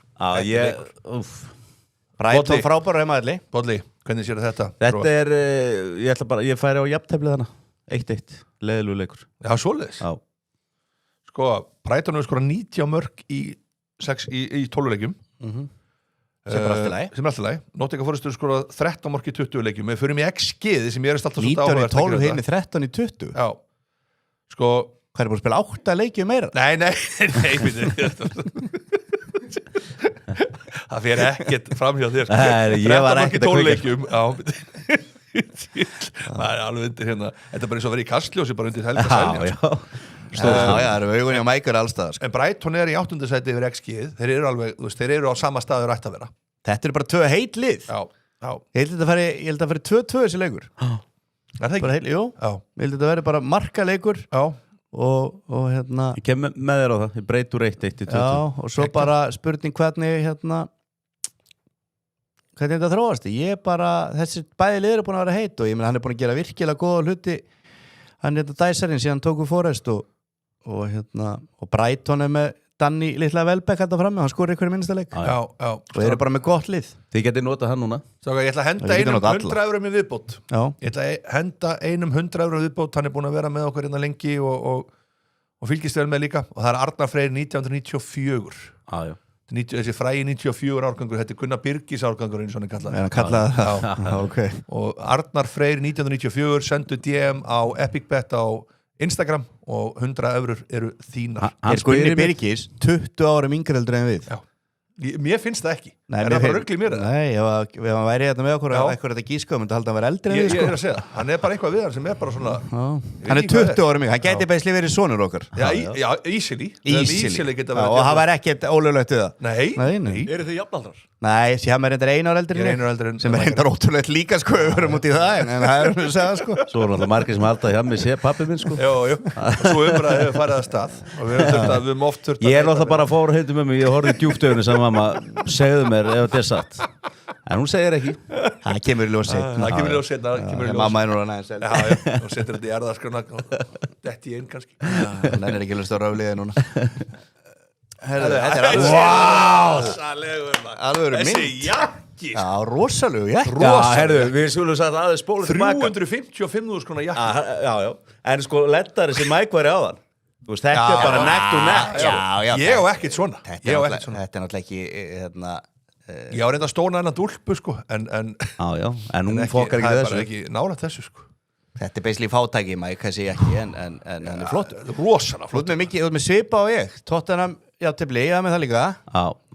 [SPEAKER 2] Brighton frábæru heimaðli
[SPEAKER 1] Bodli, hvernig sér þetta?
[SPEAKER 3] Þetta er, ég færi á jafntefli þannig 1-1, leiðilegu leikur
[SPEAKER 1] Já, svoleiðis Sko, Brighton hefur skorað 90 mörk í 12 leikjum
[SPEAKER 2] sem er alltaf læg
[SPEAKER 1] Nottingham Forest hefur skorað 13 mörk í 20 leikjum Við förum í XG sem ég er alltaf
[SPEAKER 2] 19 í 12 hinn í 13 í 20
[SPEAKER 1] Já, sko
[SPEAKER 2] Hvað er búin að spila 8 leikjum meira?
[SPEAKER 1] Nei Það fyrir ekkert framhjá þér
[SPEAKER 3] Ég var ekkert að
[SPEAKER 1] kveika Það er alveg undir hérna Þetta er bara eins og að vera í kastljósi bara undir helga sælni
[SPEAKER 2] Já, það eru augunni á mækur allstaðar
[SPEAKER 1] En Brighton er í 8. sæti yfir XG Þeir eru á sama staður ætti að vera
[SPEAKER 2] Þetta eru bara 2 heit lið
[SPEAKER 1] Já,
[SPEAKER 2] Ég held að fari 2-2 þessi leikur.
[SPEAKER 1] Er það ekki?
[SPEAKER 2] Jú, ég held að þetta veri bara markaleikur. Og hérna...
[SPEAKER 3] Ég kem með þér á það, ég breyt úr 1-1 til 2-2.
[SPEAKER 2] Já, og svo bara spurning hvernig þetta þróast. Ég bara, þessi bæði liður búin að vera heit og ég meina hann búin að gera virkilega góða hluti. Hann Dæsarinn síðan tóku Forrest og Brighton með Danny litla Welbeck hætta frammi, hann skori ykkur í minnsta leik. Og þeir eru bara með gott lið.
[SPEAKER 3] Þið getið notað hann núna.
[SPEAKER 1] Ég ætla að henda einum 100 eurum í viðbót. Ég ætla að henda einum 100 eurum í viðbót. Hann búin að vera með okkur hérna lengi og fylgist vel með líka. Og það Arnar Freyr 1994. Þessi frægi 94 árgangur. Þetta Gunnar Birgis árgangur eins og hann kallaði.
[SPEAKER 2] Okay.
[SPEAKER 1] Og Arnar Freyr 1994 sendu DM á EpicBet á Instagram og 100 eurur eru þínar.
[SPEAKER 2] Gunni Birgis 20 árum yngri heldur en við.
[SPEAKER 1] Mér finnst það ekki. Það bara rugl í mér.
[SPEAKER 2] Nei, ef hann væri þetta með okkur eitthvað þetta gíska, myndi halda að hann vera eldri en við.
[SPEAKER 1] Ég að segja, hann bara eitthvað við hann sem bara svona...
[SPEAKER 2] Hann 20 árum yngri, hann gæti beisli verið sonur okkar.
[SPEAKER 1] Já, easily.
[SPEAKER 2] Og hann var ekkert ólöglegt við það.
[SPEAKER 1] Nei.
[SPEAKER 4] Eru þið jafnaldrar?
[SPEAKER 2] Nei, hann er 1 ár eldri sem reyndar ótrúlegt líka við verum út í það, en það að segja
[SPEAKER 3] Svo náttúrulega margir sem halda hjá mig sé pabbi minn
[SPEAKER 1] Jú, svo umræði hefur farið að stað og við höfum oft þurft
[SPEAKER 3] að... Ég náttúrulega bara fór heitum með mig, ég horfði djúpt augunni sem mamma segðu mér ef þetta satt en hún segir ekki.
[SPEAKER 2] Það kemur í ljós seinna. Mamma nú næst
[SPEAKER 1] og setur þetta í jarðarskrana og detti í einn kannski.
[SPEAKER 2] Hann er ekki lust á rafliði núna.
[SPEAKER 1] Þetta
[SPEAKER 2] alveg
[SPEAKER 1] þessi jakki
[SPEAKER 2] Já, rosalegu jakki
[SPEAKER 3] Við skulum sagt aðeins spólu
[SPEAKER 1] 355.000 krónar jakki
[SPEAKER 3] Já, en sko lettari sem Mike var í áðan þetta er bara neck to neck
[SPEAKER 1] Ég á ekkert svona
[SPEAKER 2] Þetta er náttúrulega ekki
[SPEAKER 1] Ég á reynda stóna hennar dúlpu sko en
[SPEAKER 3] hún fokkar ekki þessu
[SPEAKER 1] Það er bara ekki nálægt þessu sko
[SPEAKER 2] Þetta er basically fátæki Mike, kannski ekki en hann er flott
[SPEAKER 1] Rosalega flott
[SPEAKER 2] Þú ert með svipa og ég Tottenham, já, tefli, ég með það líka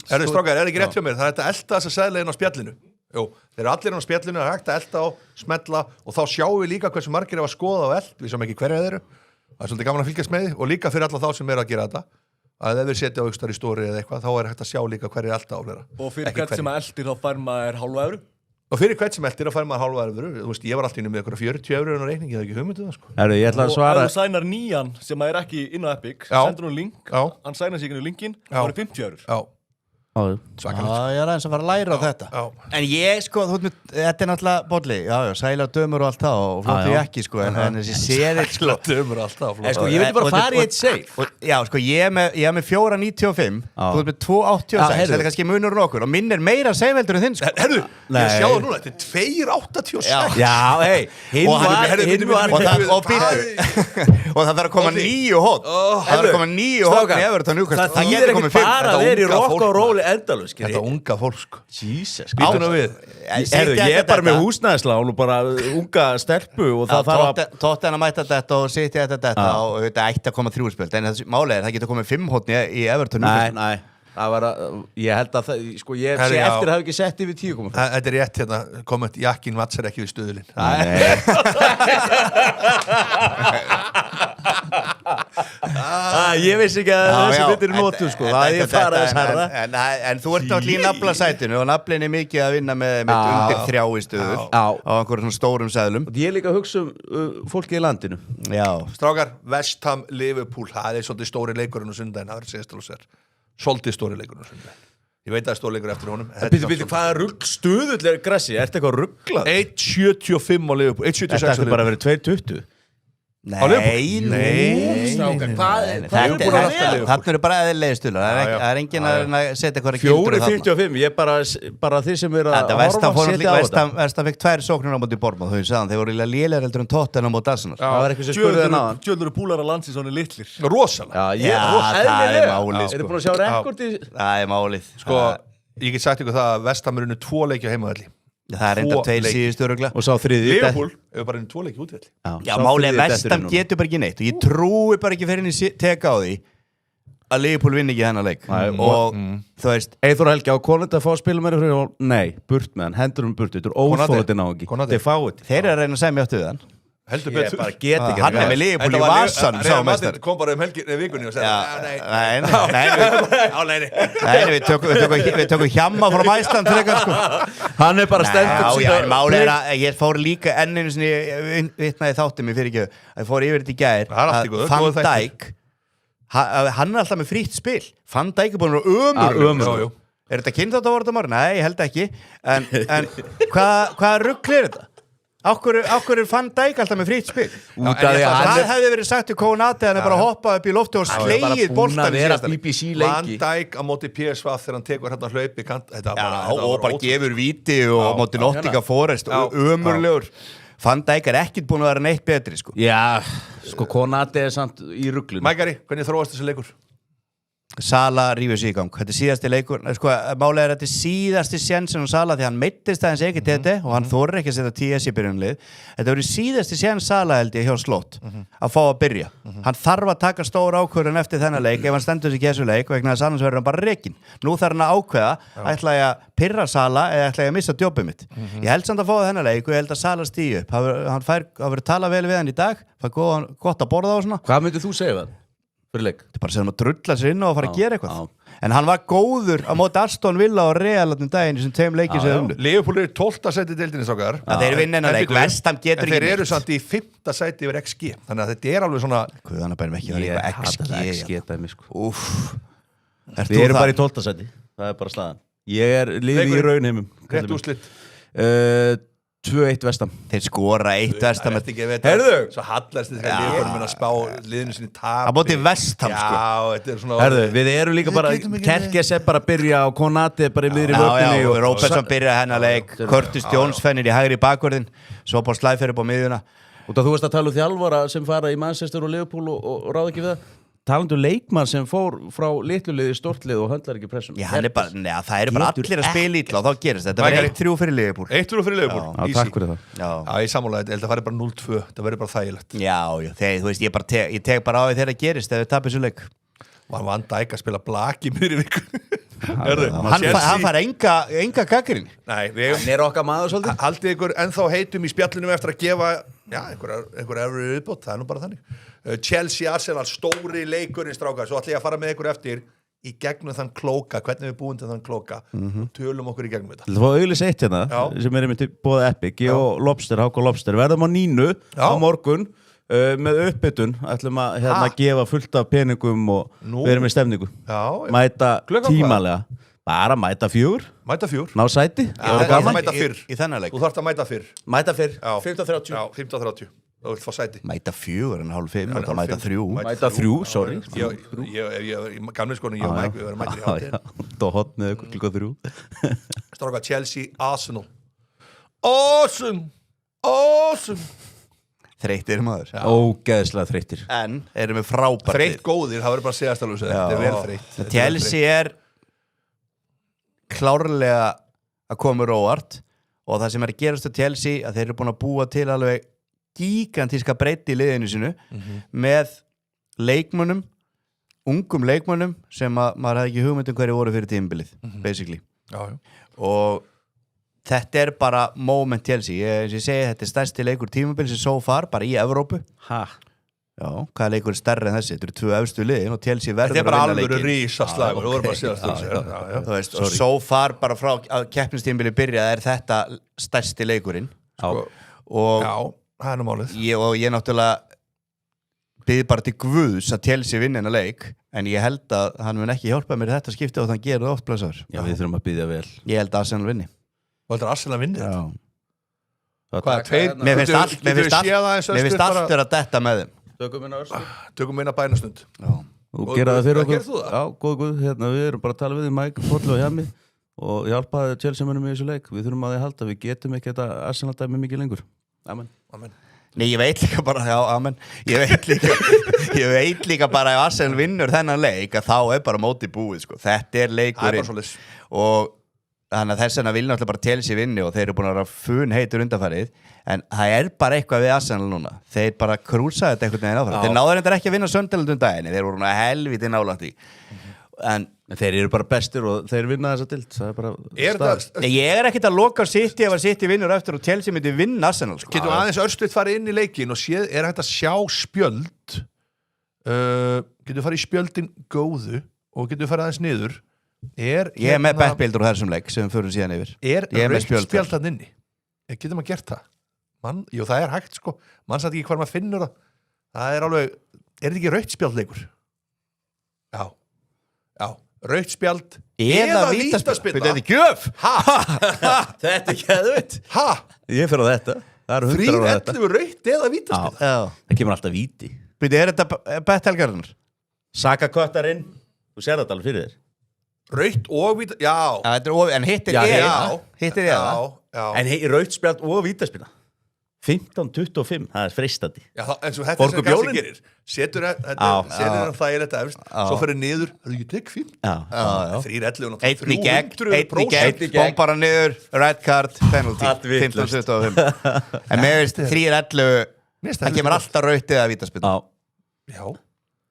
[SPEAKER 1] Strákar, ekki rétt hjá mér Það er þetta elda þess að seðla inn á spjallinu Jú, þeir eru allir inn á spjallinu Það er hægt að elda á, smetla Og þá sjáum við líka hversu margir að skoða og eld Við sem ekki hverja þeir eru Það er svolítið gaman að fylgjast með því Og líka fyrir alla þá sem eru að gera þetta Að ef við setja á aukstar í stóri eða eitthvað Þá er hægt að sjá líka hverju elda á fleira
[SPEAKER 4] Og fyrir hvert sem eldir þá fær maður hálfa evru
[SPEAKER 1] Og fyrir hvert sem eldir þá fær maður hálfa evru Þú veist, ég var alltaf inn með eitthvað 40 eurur á reikningi, það ekki hugmyndið það sko
[SPEAKER 3] Ég ætla að svara
[SPEAKER 4] Og ef þú sænar nýjan sem er ekki inn á Epic sendur hún link, hann sænar sig inn í linkin þá er 50 eurur
[SPEAKER 2] Svakalegt Ég er aðeins að fara að læra á þetta En ég sko, þetta er náttúrulega bolli sæla dömur og allt það og flottu jakki sko en þessi serill
[SPEAKER 1] Sæla dömur og allt það
[SPEAKER 3] Ég vildi bara fara í eitt safe
[SPEAKER 2] Já sko, ég er með 4.95 Þú ert með 2.86 Þetta er kannski munur nokkur og minn er meira safeheldur en þinn sko
[SPEAKER 1] Herru, ég sjá það núna, þetta er 2.86
[SPEAKER 3] Já, hinn var
[SPEAKER 2] Og það þarf að koma 9 hótt Það þarf að koma 9 hótt í Everton
[SPEAKER 3] Það þýðir ekki bara að vera í rock og roll endalus
[SPEAKER 1] Þetta unga fólk sko
[SPEAKER 3] Jesus
[SPEAKER 1] Býtum við
[SPEAKER 3] Ég er bara með húsnæðislán og bara unga stelpu og það þarf að
[SPEAKER 2] Tottenham að mæta þetta og City að þetta og þetta ætti að koma 3 spjöld en málega er það getur komið 5 hótt í Everton
[SPEAKER 3] Nei Það var að, ég held að það, sko ég sé eftir að hafa ekki sett yfir 10,5
[SPEAKER 1] Þetta er rétt hérna, komment, jakkin vatsar ekki við stuðulinn
[SPEAKER 3] Ég vissi ekki að þessi bitur notu sko Það ég fara þess herra
[SPEAKER 2] En þú ert náttúrulega í naflasætinu og naflin er mikið að vinna með undir 3 í stuður á einhverjum stórum seðlum
[SPEAKER 3] Ég er líka að hugsa fólki í landinu
[SPEAKER 1] Strákar, West Ham, Liverpool, það er svolítið stóri leikurinn og sundaginn, það er séðstölusver Svolítið stóri leikurinn og sundaginn Ég veit að það er stóri leikur eftir honum
[SPEAKER 3] Býttu, hvað er stuðull grassi? Er þetta eitthvað rugglað?
[SPEAKER 1] 1.75 á Liverpool 1.76
[SPEAKER 3] Þetta ætti bara að vera 2.20
[SPEAKER 2] Nei Þannig eru bara eðlilegir stuðlar Það er enginn að setja eitthvað gildur
[SPEAKER 3] 4.45, ég bara þeir sem eru að
[SPEAKER 2] horfa setja á þetta Vestam fekk 2 sóknir á móti Bournemouth Þeir voru lélegir heldur en Tottenham og Arsenal
[SPEAKER 3] Það var eitthvað sem spurði það náðan
[SPEAKER 4] Tjöldur púlar að landsi svona litlir
[SPEAKER 1] Rosalega
[SPEAKER 2] Það er málið
[SPEAKER 3] Eru búin að sjá rekordi?
[SPEAKER 2] Það er málið
[SPEAKER 1] Sko, ég get sagt ykkur það að Vestam eru 2 leiki á heimavelli
[SPEAKER 2] Það er enda 2 síðustu örugla
[SPEAKER 3] Og sá þriði
[SPEAKER 1] Liverpool hefur bara 2 leiki útvelli
[SPEAKER 2] Já, málið Vestam getur bara ekki neitt og ég trúi bara ekki fyrir henni teka á því að Liverpool vinni ekki hennar leik og þú veist
[SPEAKER 3] Eithor Helgi á Konandi að fá að spila með þér Nei, burt með hann, hendur burt Þetta er óþólandi náðungi Þeir
[SPEAKER 2] eru að reyna að segja mig áttu við hann
[SPEAKER 1] heldur
[SPEAKER 3] Ég
[SPEAKER 1] betur
[SPEAKER 3] bara get ekki
[SPEAKER 2] Hann með Liverpool í vasan
[SPEAKER 1] Real Madrid kom bara vikunni og sagði
[SPEAKER 2] Nei, við tökum hjamma frá Æsland frekar sko.
[SPEAKER 3] Hann bara stendur
[SPEAKER 2] Já, máli að ég fór líka enninu sinni vitnaði þáttum ég fyrir ekki að ég fór yfir þetta í gær Van Dijk hann alltaf með frítt spil Van Dijk búin að ömur þetta kynþátt að voru þetta morgun? Nei, ég held ekki en hvað rugl þetta? Ákkur Van Dijk alltaf með frítt spil það hefði verið sagt til Konate hann bara hoppað upp í lofti og slegið boltan
[SPEAKER 1] Van Dijk á móti PSV þegar hann tekur hérna hlaupi
[SPEAKER 2] og bara gefur víti og móti Nottingham Forest ömurlegur Van Dijk ekkert búin að vera neitt betri sko.
[SPEAKER 3] Já, sko Konate samt í ruglun
[SPEAKER 1] Mækari, hvernig þróast þessi leikur?
[SPEAKER 2] Sala rífur sig í gang þetta síðasti leikur sko, málega þetta síðasti sjensin og Sala því hann meittist aðeins ekki þetta og hann þorir ekki að setja TS í byrjunlið þetta verið síðasti sjens Sala held ég hjá Slott að fá að byrja hann þarf að taka stóra ákvörðun eftir þennan leik ef hann stendur sig í þessu leik vegna þess annars verður hann bara rekinn nú þarf hann að ákveða ætla ég að pirra Sala eða ætla ég að missa djópið mitt ég held samt að fá þennan leik og ég held að Sala stíu upp hann verður talað vel við hann í dag fær gott að borða og svona
[SPEAKER 3] Hvað myndir þú segja það? Fyrir leik?
[SPEAKER 2] Þetta er bara að segja hann að drulla sér inn og að fara að gera eitthvað en hann var góður á móti Aston Villa og Real daginn sem tveim leikir sér
[SPEAKER 1] Liverpool 12. sæti deildinni strákar
[SPEAKER 2] þeir vinna hennar leik, West Ham getur ekki
[SPEAKER 1] þeir eru samt í 5. sæti yfir XG þannig að þetta er alveg svona
[SPEAKER 2] Guðanabærum ekki það líka XG
[SPEAKER 3] dæmi sko
[SPEAKER 2] Úff
[SPEAKER 3] Við erum bara í 12. sæti, það er bara slagan Ég liði í raunheimum
[SPEAKER 1] Rétt úrslit
[SPEAKER 3] 2-1 West Ham
[SPEAKER 2] Þeir skora 1 West Ham
[SPEAKER 1] Herðu Svo hallast þetta Liverpool að spá liðinu sinni tap
[SPEAKER 2] Það bóti West Ham sko
[SPEAKER 1] Já, þetta er svona
[SPEAKER 3] Herðu, við erum líka bara Kerkes er bara að byrja og Konate bara í miðri völdinni
[SPEAKER 2] og Róbertsson byrja hennar leik Curtis Jones fennir í hægri bakvörðin svo bara slæðferði upp á miðjuna
[SPEAKER 3] Og þú veist að tala þjálfara sem fara í Manchester og Liverpool og ráða ekki við það Talandu leikmann sem fór frá litluliði stórtlið og höndlar ekki pressum
[SPEAKER 2] það eru bara allir að spila ítla og þá gerist þetta var 1-3 fyrir Liverpool
[SPEAKER 1] 1-3 fyrir Liverpool
[SPEAKER 3] Já, takk fyrir það
[SPEAKER 1] Já, ég sammála þetta, það væri bara 0-2 það væri bara þægilegt
[SPEAKER 2] Já, þú veist, ég tek bara á því þegar það gerist ef við tapir svo leik
[SPEAKER 1] Var Van Dijk að spila blak í miðri viku
[SPEAKER 2] Hann fær enga gaggrin
[SPEAKER 1] Nei,
[SPEAKER 3] hann er okkar maður svolítið
[SPEAKER 1] Haldið ykkur ennþá heitum í spjallinum eftir að gefa einhver efri viðbót, það er nú bara þannig Chelsea Arsenal, stóri leikurinn strákar svo ætla ég að fara með ykkur eftir í gegnum þann klóka, hvernig við búum til þann klóka og tölum okkur í gegnum þetta
[SPEAKER 3] Það var auðvitað eitt hérna sem er einmitt bóðið Epic ég og Lobster, Háko Lobster verðum á 9 á morgun með uppbytun ætlum að gefa fullt af peningum og verðum með stemningu mæta tímalega bara mæta 4 ná sæti
[SPEAKER 1] mæta fyrr
[SPEAKER 2] í þennan leik
[SPEAKER 1] þú þarft að mæta fyrr 15:30 þú vilt fá sæti
[SPEAKER 2] mæta 4 en hálf 5 og mæta 3
[SPEAKER 3] mæta 3, sorry
[SPEAKER 1] ég gamli skonu, ég og Mike við verðum mætir í hátíð
[SPEAKER 3] þá hotnið ykkur klukka 3
[SPEAKER 1] stráka Chelsea Arsenal awesome
[SPEAKER 2] þreyttir maður
[SPEAKER 3] ógeðslega þreyttir
[SPEAKER 2] en erum við frábært
[SPEAKER 1] þreytt góðir, það verður bara að segja staflösa þetta er vel þreytt
[SPEAKER 2] Chelsea er klárlega að koma óvart og það sem er að gerast á Chelsea að þeir eru búin að búa til alveg gigantíska breytti í liðinu sinu með leikmönnum ungum leikmönnum sem maður hefði ekki hugmynd hverju voru fyrir tímabilið basically og þetta er bara moment Chelsea ég segi þetta er stærsti leikur tímabilið sem so far bara í Evrópu Já, hvað leikur er stærri en þessi? Þetta eru 2 efstu liðin og Chelsea verður
[SPEAKER 1] að vinna leikin. Þetta er bara alveg rísaslagur, þú voru bara að segja
[SPEAKER 2] þú veist, og so far bara frá að keppnistímabili byrjað er þetta stærsti leikurinn og
[SPEAKER 1] já, það er nú málið
[SPEAKER 2] ég náttúrulega bið bara til Guðs að Chelsea vinna hennar leik en ég held að hann mun ekki hjálpa mér þetta skipti og þann gerir það oft blessaður
[SPEAKER 3] Já, við þurfum að biðja vel
[SPEAKER 2] Ég held að Arsenal vinni
[SPEAKER 1] Og heldur að Arsenal vinni
[SPEAKER 2] þetta? Mér finnst allt vera detta með þeim
[SPEAKER 1] Tökum eina bænastund
[SPEAKER 3] og gera það fyrir okkur
[SPEAKER 1] Gerðu þú það?
[SPEAKER 3] Já, góð, við erum bara að tala við Mike, Pollo og Hjami og hjálpaði Chelsea-mönnum í þessu leik við þurfum að þið halda, við getum ekki þetta Arsenal-dæmi mikið lengur Amen
[SPEAKER 2] Nei, ég veit líka bara, já, amen Ég veit líka bara ef Arsenal vinnur þennan leik að þá er bara móti búið, sko Þetta er leikurinn og þannig að þess vegna vil náttúrulega bara Chelsea vinni og þeir eru búin að vera fun heitur undanfarið en það er bara eitthvað við Arsenal núna þeir bara krúsaði þetta einhvern veginn áfram þeir náður þetta ekki að vinna Sunderland daginn þeir voru helviti nálægt í en
[SPEAKER 3] Þeir eru bara bestir og þeir vinna þessa dild. Það bara
[SPEAKER 2] ég ekkert að loka City ef að City vinnur eftir og Chelsea myndi vinna Arsenal sko.
[SPEAKER 1] Getum aðeins örstuðt farið inn í leikin og séð, hægt að sjá spjöld getum farið í spjöldin góðu og getum farið aðeins niður ég
[SPEAKER 2] með bettbildur úr þessum leik sem við förum síðan yfir
[SPEAKER 1] rautt spjöld þarna inni getum að gert það jú það hægt sko, mann satt ekki hvar maður finnur það alveg, þetta ekki rautt spjaldleikur já rautt spjald eða vítaspyrna
[SPEAKER 2] þetta er gjöf
[SPEAKER 3] þetta er geðveikt ég fer á þetta
[SPEAKER 1] 3-11 rautt eða vítaspyrna
[SPEAKER 3] það kemur alltaf víti
[SPEAKER 2] er þetta betthelgarnar?
[SPEAKER 3] Saka köttarinn, þú sér þetta alveg fyrir þér
[SPEAKER 1] rautt og víta,
[SPEAKER 2] en hittir
[SPEAKER 3] en rautt spjald og vítaspyrna 15-25, það er freistandi
[SPEAKER 1] en svo þetta sem kannski gerir setur hann þægilegt efst svo fyrir niður, það er ekki tekk fín 3-11
[SPEAKER 2] einn í gegn, bombara niður red card, penalty 15-25 en með 3-11 það kemur alltaf raut eða vítaspyrna
[SPEAKER 1] já,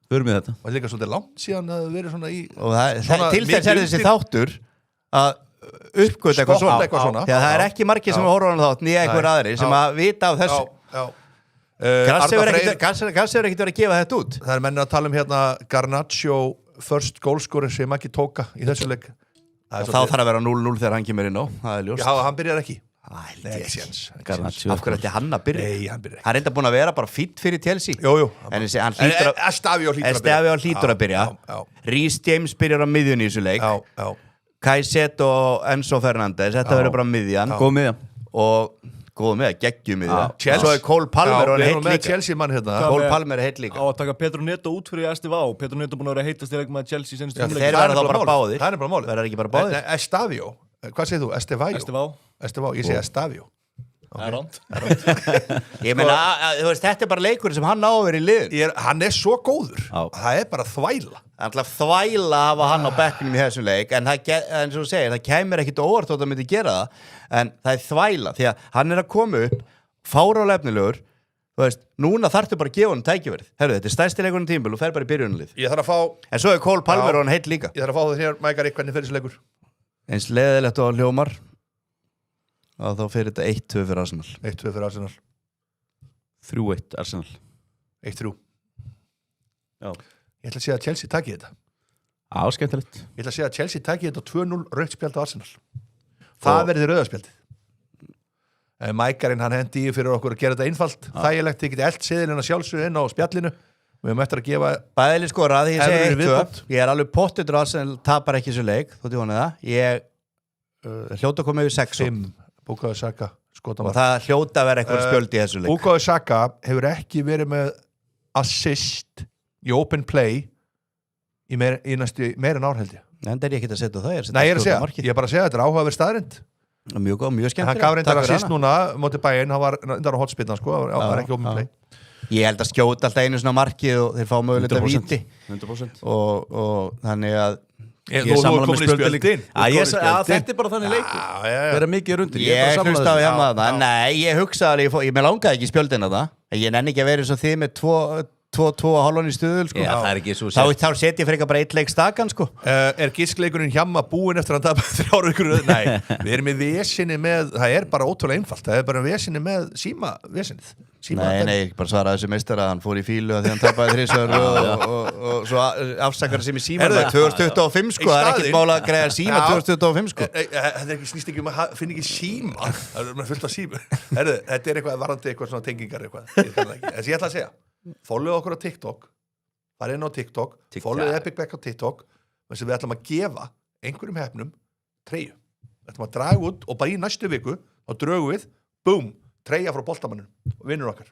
[SPEAKER 3] förum við þetta
[SPEAKER 1] og líka svolítið langt síðan að vera svona í
[SPEAKER 2] til þess þessi þáttur að uppgöta eitthvað svona því að það ekki margir sem horfa á hann þátt nýja einhver aðri sem að vita á þessu Grass hefur ekkert verið að gefa þetta út
[SPEAKER 1] það mennir að tala hérna Garnacho first goalscorer sem ekki tóka í þessu leik
[SPEAKER 2] þá þarf að vera 0-0 þegar hann kemur inn á það er ljóst
[SPEAKER 1] hann byrjar ekki
[SPEAKER 2] af hverju ætti hann að byrja?
[SPEAKER 1] Hann
[SPEAKER 2] er enda búin að vera bara fít fyrir Chelsea en
[SPEAKER 1] Estavíó
[SPEAKER 2] hlýtur að byrja Reece James byrjar á miðjunni í þessu leik Kajset og Enzo Fernandes þetta verður bara miðjan góð með, geggjum miðjan svo er Cole Palmer og hann heitt líka
[SPEAKER 4] á að taka Pedro Neto út fyrir Estivá Pedro Neto búin að vera heitast í leik með Chelsea
[SPEAKER 2] þeir verða þá bara báðir
[SPEAKER 1] það er bara málið
[SPEAKER 2] verður ekki bara báðir
[SPEAKER 1] Estavíó, hvað segir þú? Estavíó, ég segi Estavíó
[SPEAKER 4] það er ránt
[SPEAKER 2] ég meina, þetta er bara leikur sem hann á að vera í liðin
[SPEAKER 1] hann er svo góður það er bara þvæla
[SPEAKER 2] þvæla að hafa hann á bekknum í þessum leik en svo segir, það kemur ekkit óvart þótt að myndi gera það en það er þvæla því að hann er að koma upp fára á lefnilegur núna þarftu bara að gefa hann tækifærið þetta er stærsti leikurinn tímabil og fer bara í byrjunarlið en svo er Cole Palmer og hann heitt líka
[SPEAKER 1] ég þarf að fá það hér, Mækari, hvernig fer þessi leikur?
[SPEAKER 2] Eins leðilegt og hljómar og þá fer þetta 1-2 fyrir Arsenal
[SPEAKER 1] 1-2 fyrir Arsenal
[SPEAKER 3] 3-1 Arsenal
[SPEAKER 1] 1-3
[SPEAKER 3] já
[SPEAKER 1] ég ætla að segja að Chelsea taki þetta
[SPEAKER 3] skemmtilegt
[SPEAKER 1] ég ætla að segja að Chelsea taki þetta 2-0 rautt spjald á Arsenal það verður rauðaspjaldið Mækarinn hann hendi í fyrir okkur að gera þetta einfalt þægilegt, þið getið eld seðilinn að sjálfsögðu inn á spjallinu og við höfum eftir að gefa
[SPEAKER 2] bæðileg skora að ég segi eitthvað ég er alveg pottitur að Arsenal tapar ekki þessu leik þótt ég vona það ég hljóta að koma yfir 6
[SPEAKER 1] Bukayo Saka
[SPEAKER 2] og það hljóta að vera eitthvað spjöld í þessu leik
[SPEAKER 1] Bukayo Saka hefur ekki verið með assist í open play í meira en ár held ég
[SPEAKER 2] en það er ég ekki að setja það
[SPEAKER 1] nei ég er að segja, ég er bara að segja þetta er áhugaverð staðrind
[SPEAKER 2] mjög góð, mjög skemmtileg
[SPEAKER 1] hann gaf reyndar assist núna móti Bayern, hann var reyndar á hotspinnan sko, það var ekki open play
[SPEAKER 2] ég held að skjóta alltaf einu svona markið og þeir fá mögulegt að víti
[SPEAKER 3] 100%
[SPEAKER 2] og þannig að
[SPEAKER 1] ég er sammála með spjöldin
[SPEAKER 3] þetta er bara þannig leikur það er mikið rundir
[SPEAKER 2] ég hlusta á hjá það nei, ég hugsaði ég langaði ekki spjöldin að það ég nenni ekki að vera eins og þið með 2,5 í stuðul sko.
[SPEAKER 3] það er ekki svo
[SPEAKER 2] þá set ég frekar bara 1 leik stakan sko.
[SPEAKER 1] er gískleikurinn hjamma búinn eftir að tapa 3 vikur nei, við erum í vesinni með það er bara ótrúlega einfalt, það er bara vesinni með síma vesinni
[SPEAKER 2] nei, bara svara þessu meistara hann fór í fílu að því hann tapaði 3 og svo afsakar sem í síma 2025 sko, það er ekkert mála að greiða síma 2025 sko
[SPEAKER 1] þetta er ekki snýst ekki að finna ekki síma það er fullt af síma þetta er eitthvað varandi eitthvað svona tengingar eitthvað þess ég ætla að segja fólgðu okkur á TikTok farið inn á TikTok fólgðu Epic Back á TikTok þess að við ætlum að gefa einhverjum hefnum treyju við ætlum að draga út og bara í næstu viku þá drögum við, boom, treyja frá boltamannum og vinnur okkar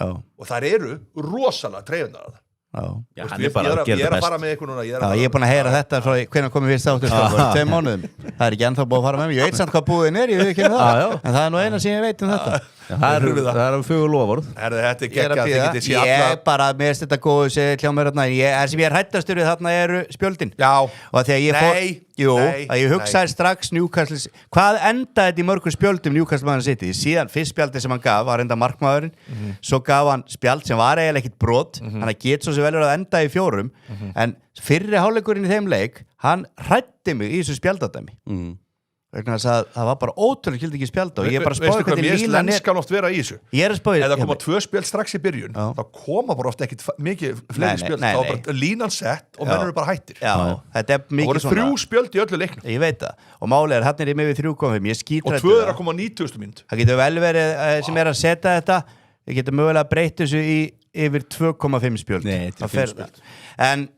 [SPEAKER 1] og þær eru rosalega treyjundar ég er að fara með eitthvað núna
[SPEAKER 2] ég er búin að heyra þetta frá hvernig komum við státtur 2 mánuðum það er ekki ennþá búið að fara með mig ég veit samt hvað búin ég veit ekki það en það er nú eina sem ég veit þetta
[SPEAKER 3] það er fjögur lofvörð
[SPEAKER 1] þetta er geggjað
[SPEAKER 2] ég bara, mér finnst þetta góðu segja hjá mér það sem ég er hrættastur við þarna eru spjöldin og þegar Jú, að ég hugsaði strax Newcastle, hvað endaði þetta í mörgum spjöldum Newcastle maður City, síðan fyrst spjaldi sem hann gaf var enda markmaðurinn, svo gaf hann spjald sem var eiginlega ekkit brot, hann að get svo sem velur að enda í 4, en fyrri hálfleikurinn í þeim leik, hann hrætti mig í þessu spjaldadæmi vegna þess að það var bara ótrúlega skildi ekki spjálta og ég bara spáði hvernig línan
[SPEAKER 1] lenskan oft vera í þessu
[SPEAKER 2] ég er að spáði
[SPEAKER 1] eða koma 2 spjöld strax í byrjun þá koma bara oft ekkit mikið fleiri spjöld þá var bara línan sett og menn eru bara hættir
[SPEAKER 2] þetta er mikið svona
[SPEAKER 1] það voru 3 spjöld í öllu leiknum
[SPEAKER 2] ég veit það og málið hann er í mig við 3,5 ég skítrættu
[SPEAKER 1] og 2 er að koma 90. mynd
[SPEAKER 2] það getur vel verið sem er að setja þetta ég getur mögulega breytt þessu í yfir 2,5 spjöld en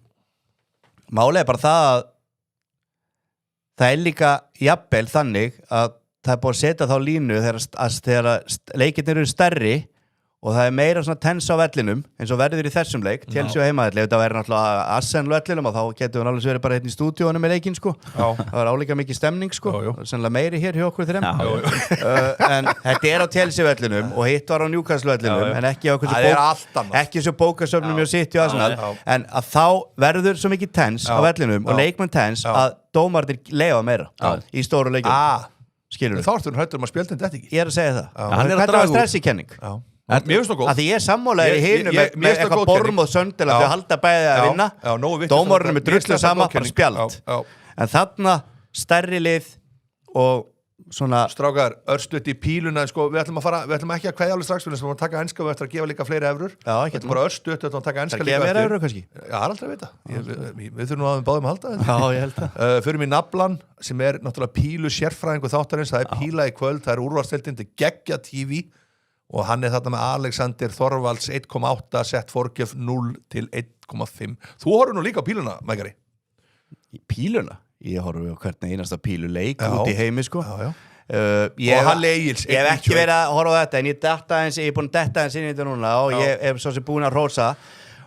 [SPEAKER 2] málið er bara það er líka jafnvel þannig að það er búið að setja þá línu þegar leikirnir eru stærri og það er meira svona tens á vellinum eins og verður í þessum leik Chelsea og heimavelli, þetta væri náttúrulega Arsenal vellinum og þá getur við alveg verið bara hérna í stúdíónu með leikinn sko. Það var álíka mikið stemning sko. Sennilega meiri hér hjá okkur þreim en þetta er á Chelsea vellinum og hitt var á Newcastle vellinum en ekki á ekki svo bókasöfnum hjá City og Arsenal en að þá verður svo mikið tens á vellinum og leikmenn tens að dómarnir leifa meira í stóru leikjum skilur
[SPEAKER 1] þá ertu hættur að spjöldin þetta ekki
[SPEAKER 2] ég er að segja það þetta var stressikenning
[SPEAKER 1] mér finnst það góð
[SPEAKER 2] að því ég sammálaði í hinu með eitthvað Borm og Söndel að þau halda bæði að vinna dómarinn með drullu sama bara spjald en þarna stærri lið og svona
[SPEAKER 1] strákar, örstuðt í píluna sko, við ætlum ekki að kveðja alveg strax við ætlum að taka enska við ætlum að gefa líka fleiri evrur við ætlum bara örstuðt við ætlum að taka enska líka
[SPEAKER 2] það gefa mér evrur kannski
[SPEAKER 1] já, það er aldrei að vita við þurfum að við báðum að halda
[SPEAKER 2] já, ég held það
[SPEAKER 1] förum í naflan sem er náttúrulega pílu sérfræðingu þáttarins það er píla í kvöld, það er úrvalsdeildin til Geggja TV og hann er þarna með Alexander Þorvalds 1,8 sett Forgjöf 0 til 1,5 þú horfir nú líka á píluna, Mækari
[SPEAKER 2] Píluna? Ég horfi á hvernig einasta píluleik út í heimi sko
[SPEAKER 1] og hann Egils
[SPEAKER 2] ég hef ekki verið að horfa á þetta en ég er búin að detta eins inn í þetta núna og ég hef svo sem búin að hrósa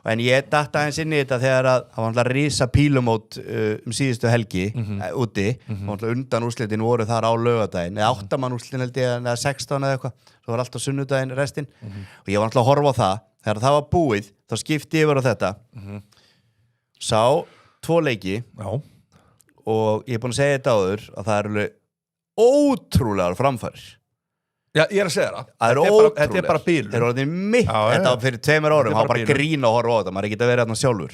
[SPEAKER 2] en ég datta eins inn í þetta þegar að það var alltaf risa pílumót síðustu helgi úti og undan úrslitin voru þar á laugardaginn eða 8 mann úrslitin held ég eða 16 eða eitthvað svo var alltaf sunnudaginn restin og ég var alltaf að horfa á það þegar það var búið þá skipti ég yfir á þetta sá 2 leiki og ég er búin að segja þetta áður að það eru ótrúlegar framfærir
[SPEAKER 1] Já, ég er að segja það Þetta er bara bíl
[SPEAKER 2] Þetta var fyrir 2 árum Það var bara grín að horfa á þetta Maður er ekki að vera þarna sjálfur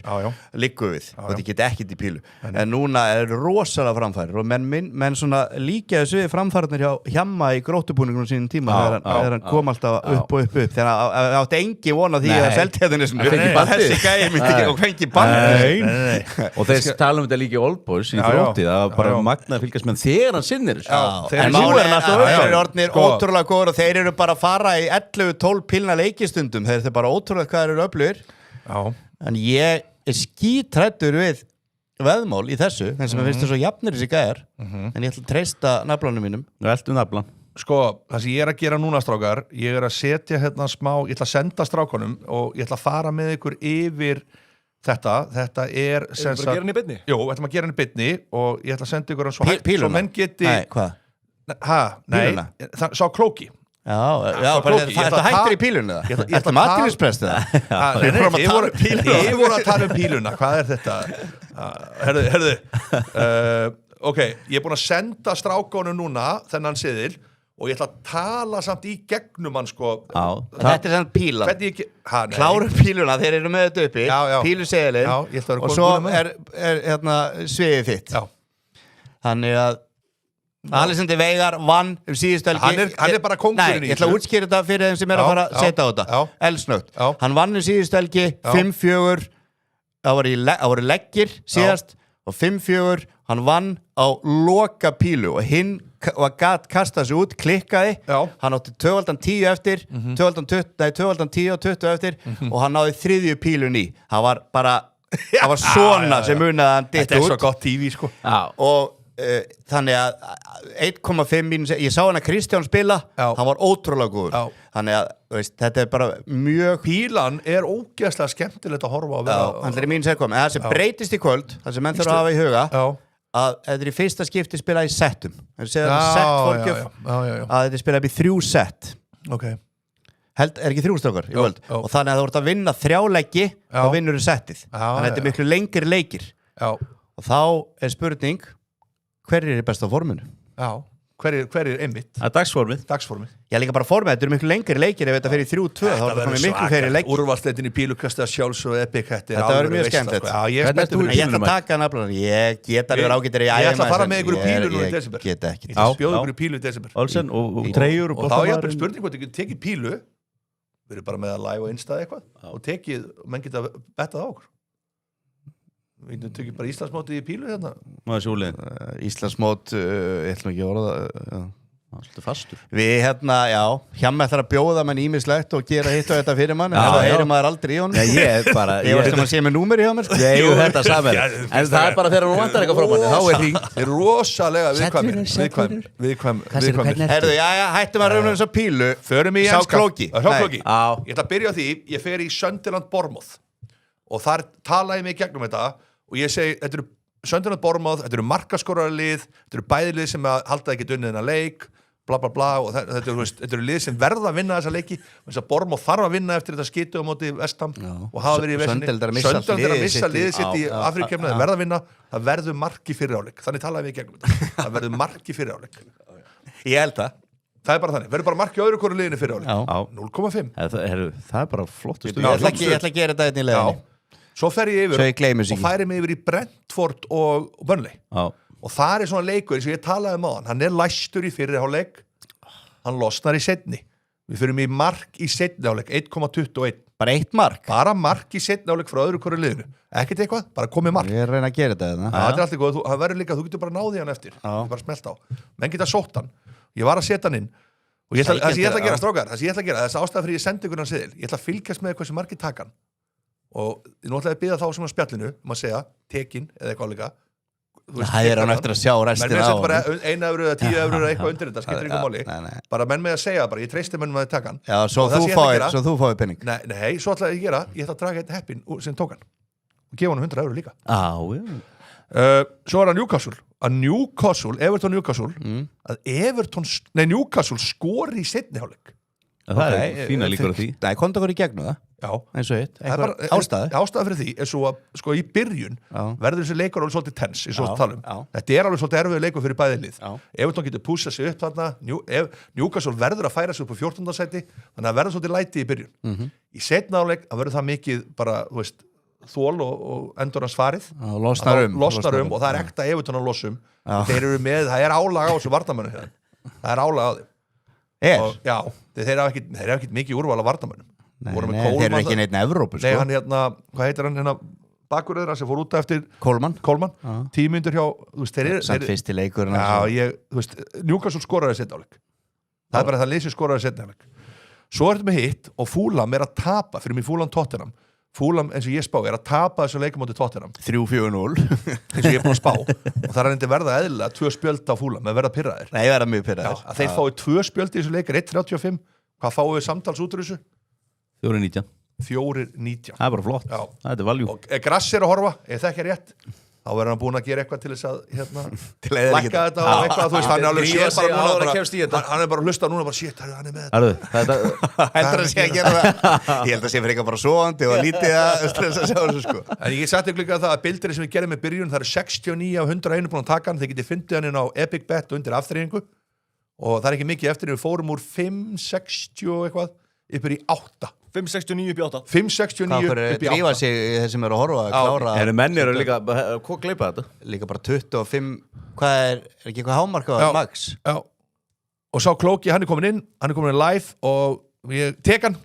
[SPEAKER 2] Liggu við Þetta geti ekkit í pílu En núna er rosalega framfærir Og menn svona líka þessu framfærirnir hjá Hjamma í gróttubúningunum sínum tíma Þegar hann kom alltaf upp og upp Þegar það átti engin von á því að seltjæðinu Þessi gæði myndi ekki og fengi bann
[SPEAKER 3] Og þeir tala þetta líka í Old Boys í Þrótti Það var bara magnað að fylgjast með þegar hann sinnir
[SPEAKER 2] En nú er hann alltaf og þeir eru bara að fara í 11-12 pilna leikistundum þeir eru bara ótrúlega hvað þeir eru öflugir en ég er skítræddur við veðmál í þessu en sem ég finnst það svo jafnir þessi gæjar en ég ætla að treysta naflanum mínum
[SPEAKER 3] naflan
[SPEAKER 1] sko, það sem ég er að gera núna strákar ég er að setja hérna smá ég ætla að senda strákunum og ég ætla að fara með ykkur yfir þetta er
[SPEAKER 4] sem sagt að gera henni í beinni?
[SPEAKER 1] Jú, við ætlum að gera henni í beinni og ég ætla að senda ykkur svo menn geti
[SPEAKER 2] Nei, hvað?
[SPEAKER 1] Nei, það sá klóki
[SPEAKER 2] Þetta hættir í pílunni það? Þetta maturinsprest það?
[SPEAKER 1] Ég voru að tala um píluna Hvað er þetta? Herðu Ok, ég er búin að senda strákonum núna þennan seðil og ég ætla að tala samt í gegnum hann sko
[SPEAKER 2] Þetta er samt pílan Klárum píluna, þeir eru með þetta uppi píluseðilin og svo er sviðið þitt Þannig að Alexander Veigar vann síðustu helgi
[SPEAKER 1] hann er bara kóngurinn
[SPEAKER 2] Ég ætla að útskýra þetta fyrir þeim sem er að fara að setja á þetta Elsnögt Hann vann síðustu helgi 5-4 Það voru leggir síðast og 5-4 Hann vann á loka pílu og hinn var kastað sér út klikkaði Hann átti 2-10 eftir 2-10 og 20 eftir og hann náði 3. pílun í Það var bara það var svona sem munaði hann ditt út
[SPEAKER 1] Þetta er svo gott TV sko
[SPEAKER 2] og þannig að 1,5 mínus ég sá hann að Kristján spila hann var ótrúlega góður þannig að veist, þetta er bara mjög
[SPEAKER 1] pílan er ógeðslega skemmtilegt að horfa á
[SPEAKER 2] hann er mín segum en það sem breytist í kvöld það sem menn þurfa að hafa í huga að þetta er í fyrsta skipti spilað í settum að þetta er spilað í 3 sett er ekki 3 strákar í kvöld og þannig að þú ert að vinna 3 leiki þá vinnur þú settið þannig að þetta er miklu lengri leikir og þá er spurning hverjir er best á forminu?
[SPEAKER 1] Já, hverjir einmitt?
[SPEAKER 3] Það er dagsformið.
[SPEAKER 2] Já, líka bara formið, þetta eru miklu lengri leikir ef þetta fer í 3-2, þá er það komið miklu fleiri leikir.
[SPEAKER 1] Úrvalsleitin í pílukasta sjálfs og Epic,
[SPEAKER 2] þetta verður mjög skemmtilegt.
[SPEAKER 1] Já, ég er spenntur fyrir
[SPEAKER 2] Ég ætla að taka nafnarnar, ég geta alveg ágættir í æfum.
[SPEAKER 1] Ég ætla að fara með ykkur í pílu nú í desember.
[SPEAKER 2] Ég get ekki.
[SPEAKER 1] Ég ætla að spjóða ykkur í pílu í desember.
[SPEAKER 3] Olsen og treyjur
[SPEAKER 1] og þá er ég bara spurning hvort ég tekið pílu, við erum bara með að live og instaði eitthvað og tekið, menn geta bettað á okkur. Við tekið bara Íslandsmótið í pílu hérna.
[SPEAKER 2] Íslandsmót, ég ætlum ekki að orða það.
[SPEAKER 3] Alltaf fastur.
[SPEAKER 2] Við hjá mig ætlar að bjóða mann ímislegt og gera hitt og þetta fyrir mann, en það heyrir maður aldrei í honum.
[SPEAKER 3] Ég
[SPEAKER 2] var sem að sé með númeri hjá mér.
[SPEAKER 3] Ég hef þetta saman. En það er bara þegar hún vantar eitthvað frá manni, þá er hringt.
[SPEAKER 1] Þeir eru rosalega viðkvæmir.
[SPEAKER 2] Herðu, hættum að rauna þess að pílu.
[SPEAKER 1] Förum í enska. Ég ætla að byrja á því, ég fer í Sunderland Bournemouth og þar tala ég mig gegnum þetta og ég segi, þetta eru Sunderland Bournemouth, þetta eru markaskoraralið, þetta eru bæðilið sem halda ekki unnið þennan leik, bla bla bla og þetta eru lið sem verða að vinna þessa leiki, þess að Bournemouth þarf að vinna eftir þetta skitu á móti West Ham og hafa verið í vesinni. Sunderland er að missa liðið sitt í Afríkukefni, það verða að vinna, það verður mark í fyrri áleik, þannig talaði við gegnum þetta, það verður mark í fyrri áleik.
[SPEAKER 2] Ég held það.
[SPEAKER 1] Það er bara þannig, verður bara mark í öðru hvoru liðinu fyrri áleik, 0,5.
[SPEAKER 3] Það er bara flottustu.
[SPEAKER 2] Ég ætla að gera þetta einn í leiðinni.
[SPEAKER 1] Svo fer ég yfir og færi mig yfir í Brentford og Burnley og það er svona leikur eins og ég talaði um hann er læstur í fyrri hálfleik, hann losnar í seinni, við fyrum í mark í seinni hálfleik 1,21,
[SPEAKER 2] bara eitt mark,
[SPEAKER 1] bara mark í seinni hálfleik frá öðru hverju liðinu, ekkert eitthvað, bara komið mark.
[SPEAKER 2] Ég reyna að gera þetta.
[SPEAKER 1] Það er alltaf góð, það verður líka, þú getur bara náði hann eftir, bara smelt á, menn geta sótt hann, ég var að setja hann inn og það sem ég ætla að gera, strákar, það sem ég ætla að gera, þess ástæða fyrir ég sendi ykkur hann seðil, ég ætla að fylgjast með hversu margir taka hann og nú ætla ég að biðja þá sem að spjallinu að segja, tekin eða eitthvað líka
[SPEAKER 2] það er hann eftir að sjá restina á
[SPEAKER 1] bara 1 euro eða 10 euro eða eitthvað undir þetta, skiptir ykkur máli bara menn með að segja, bara ég treysti menn með að taka hann
[SPEAKER 2] já, svo þú fáið penning
[SPEAKER 1] nei, svo ætla ég að gera, ég ætla að draga einn heppin sem tók hann og gefa hann 100 euro líka svo er það Newcastle Everton Newcastle að Newcastle skori í seinni hálfleik
[SPEAKER 3] það er fína líkur á því
[SPEAKER 2] nei, komdu okkur í gegnum það eins og hitt,
[SPEAKER 1] ástæða fyrir því er svo að sko í byrjun verður þessi leikur alveg svolítið tens þetta er alveg svolítið erfið leikur fyrir bæðilið Everton getur púsað sig upp þarna Newcastle verður að færa sig upp á 14. sæti þannig að verður svolítið læti í byrjun í seinna áleik að verður það mikið bara þól og endur hans farið losnar og það er ekta Everton að losum þeir eru með, það er álag á þessu varnamönnum það er álag á þeim já, þeir hafa ekkert mikið úrval af varnamönnum
[SPEAKER 2] þeir eru ekki neitt Evrópu
[SPEAKER 1] nei, hann hvað heitir hann bakuröðra sem fór út eftir
[SPEAKER 2] Coleman
[SPEAKER 1] 10 mínútur hjá
[SPEAKER 2] samt fyrsti leikur
[SPEAKER 1] Newcastle skoraði setna áleik það er bara það lýsir skoraði setna áleik svo er þetta með hitt og Fulham er að tapa fyrir mig Fulham Tottenham Fulham eins og ég spá er að tapa þessu leikum átti Tottenham
[SPEAKER 2] 3-4-0
[SPEAKER 1] eins og ég er búin að spá og það er reyndi verða eðlilega 2 spjöld á Fulham með verða pirraðir
[SPEAKER 2] nei, verða mjög pirraðir
[SPEAKER 1] að þeir fái 2 spjöld í þessu leikir 1.35 hvað fáum við samtals út úr þessu?
[SPEAKER 3] 4.19
[SPEAKER 1] 4.19
[SPEAKER 3] það er bara flott, það er valjú
[SPEAKER 1] og Grass er að horfa, ef það ekki er rétt þá verður hann búin að gera eitthvað til þess að lækka þetta og eitthvað þú veist, hann er alveg sér bara hann er bara að hlusta núna bara shit, hann er með
[SPEAKER 2] þetta heldur að sé að gera það ég held að sé fyrir eitthvað bara svoandi og lítið að stressa sig á þessu sko
[SPEAKER 1] en ég seti ykkur líka það að bildir sem við gerum með byrjun það eru 69 af 101 búin að taka hann þeir getið fundið hann inn á Epic Bet undir afþreyingu og það er ekki mikið eftir við fórum úr 5.60 og eitthvað yfir í 8
[SPEAKER 4] 5.69 upp í 8
[SPEAKER 1] 5.69 upp í 8
[SPEAKER 2] drífa sig þeir sem eru að horfa að klára
[SPEAKER 3] menn eru líka, hvað gleipa þetta?
[SPEAKER 2] Líka bara 25 hvað er ekki eitthvað hámark á max?
[SPEAKER 1] Já, og sá Klóki, hann er komin inn live og tekan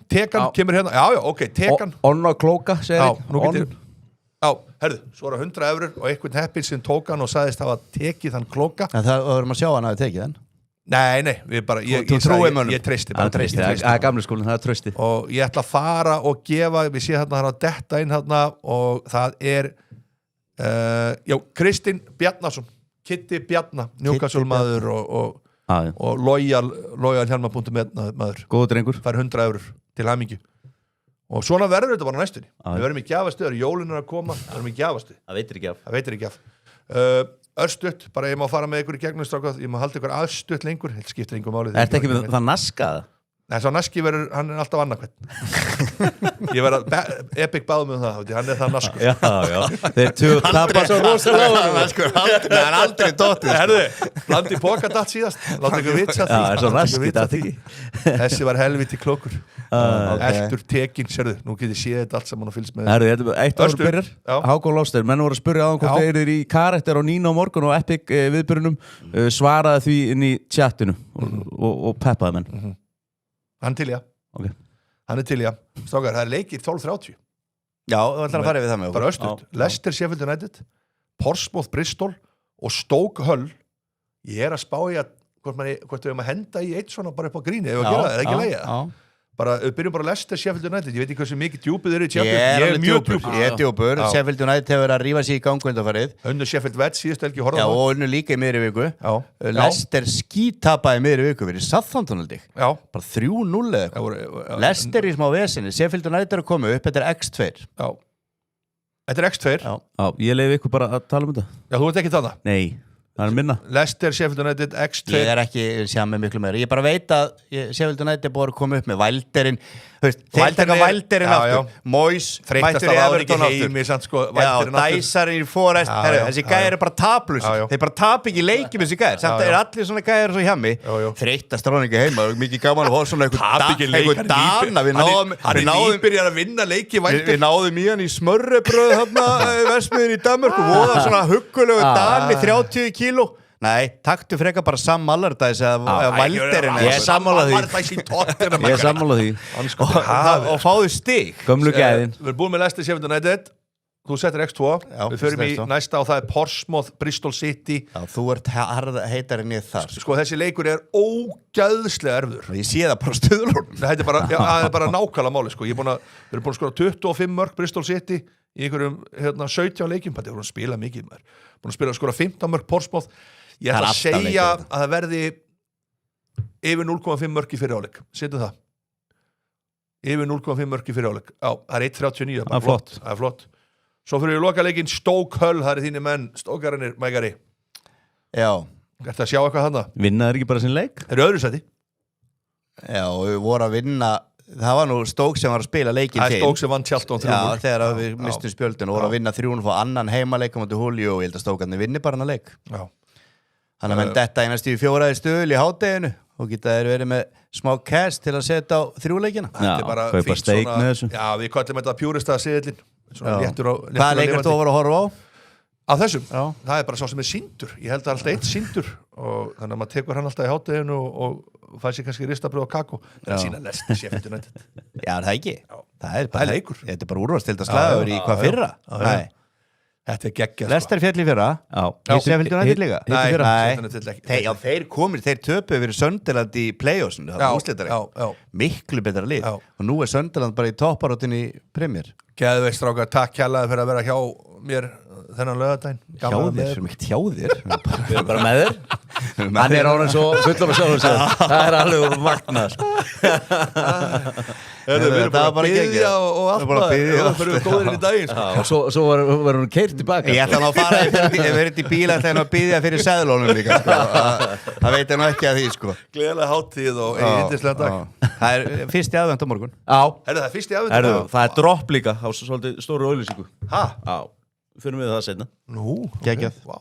[SPEAKER 1] kemur hérna, já, ok, tekan
[SPEAKER 3] Onna Klóka, segir
[SPEAKER 1] ég Já, herðu, svo er 100 eurur og einhvern heppil sem tók hann og sagðist hafa tekið hann Klóka
[SPEAKER 2] það vorum að sjá hann að þið tekið hann
[SPEAKER 1] Nei, við bara, ég treysti bara
[SPEAKER 3] það er gamli skólinn, það er treysti
[SPEAKER 1] og ég ætla að fara og gefa við séum þarna að detta inn þarna og það er Kristinn Bjarnason Kitty Bjarna, Newcastle maður og Loyal Hjalmar.net maður
[SPEAKER 3] góður drengur,
[SPEAKER 1] fær 100 eurur til hamingju og svona verður þetta bara næstunni við verðum í gjafastuð, jólin er að koma við verðum í gjafastuð, það veitir ekki af örstutt, bara ég má fara með ykkur í gegnum strákað, ég má halda ykkur aðstutt lengur, þetta skiptir einhver máli
[SPEAKER 3] Er þetta ekki með það naskaða?
[SPEAKER 1] Nei, svo Naski hann alltaf annarkvæmt. Ég Epic báðum það, hann það naskur.
[SPEAKER 3] Já, þeir tapar svo rosalega.
[SPEAKER 2] Hann aldrei dottið.
[SPEAKER 1] Herðu, blandi póka datt síðast. Láta ykkur vitsa því.
[SPEAKER 3] Já, svo Naski datt ekki.
[SPEAKER 1] Þessi var helviti klókur. Eldur tekin, sérðu, nú getið séð þetta allt saman og fylgst með.
[SPEAKER 3] Herðu, þetta eitt áður byrjar. Hákon Lofstein, menn voru að spyrja á hvort þeir í karakter á Nínu á morgun og Epic viðbyrjunum, svaraði því inn í chatinu og peppaði menn.
[SPEAKER 1] Hann til, já.
[SPEAKER 3] Okay.
[SPEAKER 1] Hann til, já. Strákar, það leikir 12:30.
[SPEAKER 2] Já, þú ætlar að fara við það með okkur.
[SPEAKER 1] Bara östut. Leicester, Sheffield United, Portsmouth, Bristol og Stoke Hull. Ég að spá í að hvort við að henda í eitt svona bara upp á gríni ef að gera það, er ekki leiða? Já. Byrjum bara Leicester, Sheffield United. Ég veit ekki hversu mikið djúpið í Champions. Ég er mjög djúpur.
[SPEAKER 2] Ég er djúpur. Sheffield United hefur að rífa sig í gangu undanfarið.
[SPEAKER 1] Unnu Sheffield Wednesday síðustu helgi horfðu.
[SPEAKER 2] Já, og unnu líka í miðri viku. Leicester skítapaði í miðri viku fyrir Southampton held ég.
[SPEAKER 1] Já.
[SPEAKER 2] Bara 3-0 eða eitthvað. Leicester í smá vesinni. Sheffield United er að koma upp. Þetta er X2.
[SPEAKER 1] Já. Þetta er X2.
[SPEAKER 3] Já, ég leiði ykkur bara að tala þetta.
[SPEAKER 1] Já, þú ert ekki þarna.
[SPEAKER 3] Nei. Það minna.
[SPEAKER 1] Leicester, Sheffield United, X2.
[SPEAKER 2] Ég er ekki sjá með miklu meira. Ég bara veit að Sheffield United búið að koma upp með Valderinn. Þeir taka Valderinn aftur. Moyes, mættur í Everton aftur. Já, Dæsarinn í Forest. Þessi gæðir er bara taplus. Þeir bara tap ekki leikið með þessi gæðir. Samt er allir svona gæðir svo hjá mig. Þreytast ráningi heima. Mikið gaman að hóða svona eitthvað dana. Við náðum í hann í smörrebröð Vestmiðin í Danmörku. Voða svona huggulegu dani 30 kíló. Nei, taktu freka bara Sam Allardyce eða Valderinn.
[SPEAKER 3] Ég er sammála því.
[SPEAKER 2] Og fáðu stig.
[SPEAKER 3] Gömlu gæðin.
[SPEAKER 1] Við erum búin með Leicester, Sheffield United. Þú settir X2. Við förum í næsta og það er Portsmouth, Bristol City.
[SPEAKER 2] Já, þú ert heitarinn í þar.
[SPEAKER 1] Sko, þessi leikur er ógæðslega erfður.
[SPEAKER 2] Ég sé það bara stöðlunum.
[SPEAKER 1] Það er bara nákvæmlega máli, sko. Við erum búin að skora 25 mörk Bristol City í einhverjum 17 leikjum. Það er búin að spila mikið maður. Búin að spila að skora 15 mörk Portsmouth. Ég ætla að segja að það verði yfir 0,5 mörk í fyrirháleik. Settu það. Yfir 0,5 mörk í fyrirháleik. Já, það er 1,39. Það er flott. Svo fyrir við loka leikinn Stoke Hull. Það er þínir menn, Stókarinnir, Mægari.
[SPEAKER 2] Já.
[SPEAKER 1] Ertu að sjá eitthvað þarna?
[SPEAKER 3] Vinna þeir ekki bara sin leik?
[SPEAKER 1] Þeir eru öðru sæti.
[SPEAKER 2] Já, við vorum að vinna. Það var nú Stoke sem var að spila leikinn til.
[SPEAKER 1] Það er Stoke sem vann Charlton 3-0.
[SPEAKER 2] Já, þegar við mistum spjöldin og vorum að vinna 3-0 fór annan heimaleik á móti Julio og ég held að Stoke vinni bara hana leik.
[SPEAKER 1] Já.
[SPEAKER 2] Þannig að menn detta einast í 4. stöðul í hádeginu og geta þeir verið með smá cash til að setja á 3 leikina.
[SPEAKER 3] Já, kaupa steik með þessu.
[SPEAKER 1] Já, við kallum þetta pjúrista seðilinn.
[SPEAKER 2] Hvað leikar þú að vera að horfa á?
[SPEAKER 1] Á þessum? Já. Það er bara sá sem er sýndur. Ég held að alltaf eitt sýndur og þannig að maður tekur hann alltaf í hádeginu og fær sér kannski ristabröð og kakó. Það er sína Leicester, Sheffield United.
[SPEAKER 2] Já, það ekki.
[SPEAKER 1] Já.
[SPEAKER 2] Það er bara leikur. Þetta er bara úrvalsdeildarslagur í hvað fyrra. Nei.
[SPEAKER 1] Þetta er geggjað.
[SPEAKER 2] Leicester fjall í fyrra.
[SPEAKER 3] Já.
[SPEAKER 2] Sheffield United líka.
[SPEAKER 1] Nei.
[SPEAKER 2] Já, þeir töpuðu fyrir Sunderland í play-offsinu. Það var úrslitaleikur. Miklu betra lið. Og nú er Sunderland bara í topparóttin í Premier.
[SPEAKER 1] Geðveikt strákar, takk kærlega fyrir að vera hjá mér þennan laugardaginn.
[SPEAKER 2] Hjá þér, sem ekki hjá þér.
[SPEAKER 3] Við erum bara með þér. Hann er ánum svo fullur og sjálfur sér. Það er alveg úr magnað.
[SPEAKER 1] Við erum bara að byggja og allt það. Það fyrir við góðir í daginn.
[SPEAKER 3] Og svo var hún keyrt tilbaka.
[SPEAKER 2] Ég ætla nú að fara, ef við erum í bíla, ætla ég nú að byggja fyrir seðlónum líka. Það veit ég nú ekki að því, sko.
[SPEAKER 1] Gleðilega hátíð og yndislegan dag.
[SPEAKER 2] Það er fyrsti aðvent á morgun.
[SPEAKER 3] Já.
[SPEAKER 1] Það er fyrsti aðvent?
[SPEAKER 3] Það er dropp líka á svolítið stóru auglýsingu.
[SPEAKER 1] Ha?
[SPEAKER 3] Já. Fyrir við það seinna.
[SPEAKER 1] Nú,
[SPEAKER 2] geggjað.
[SPEAKER 1] Vá.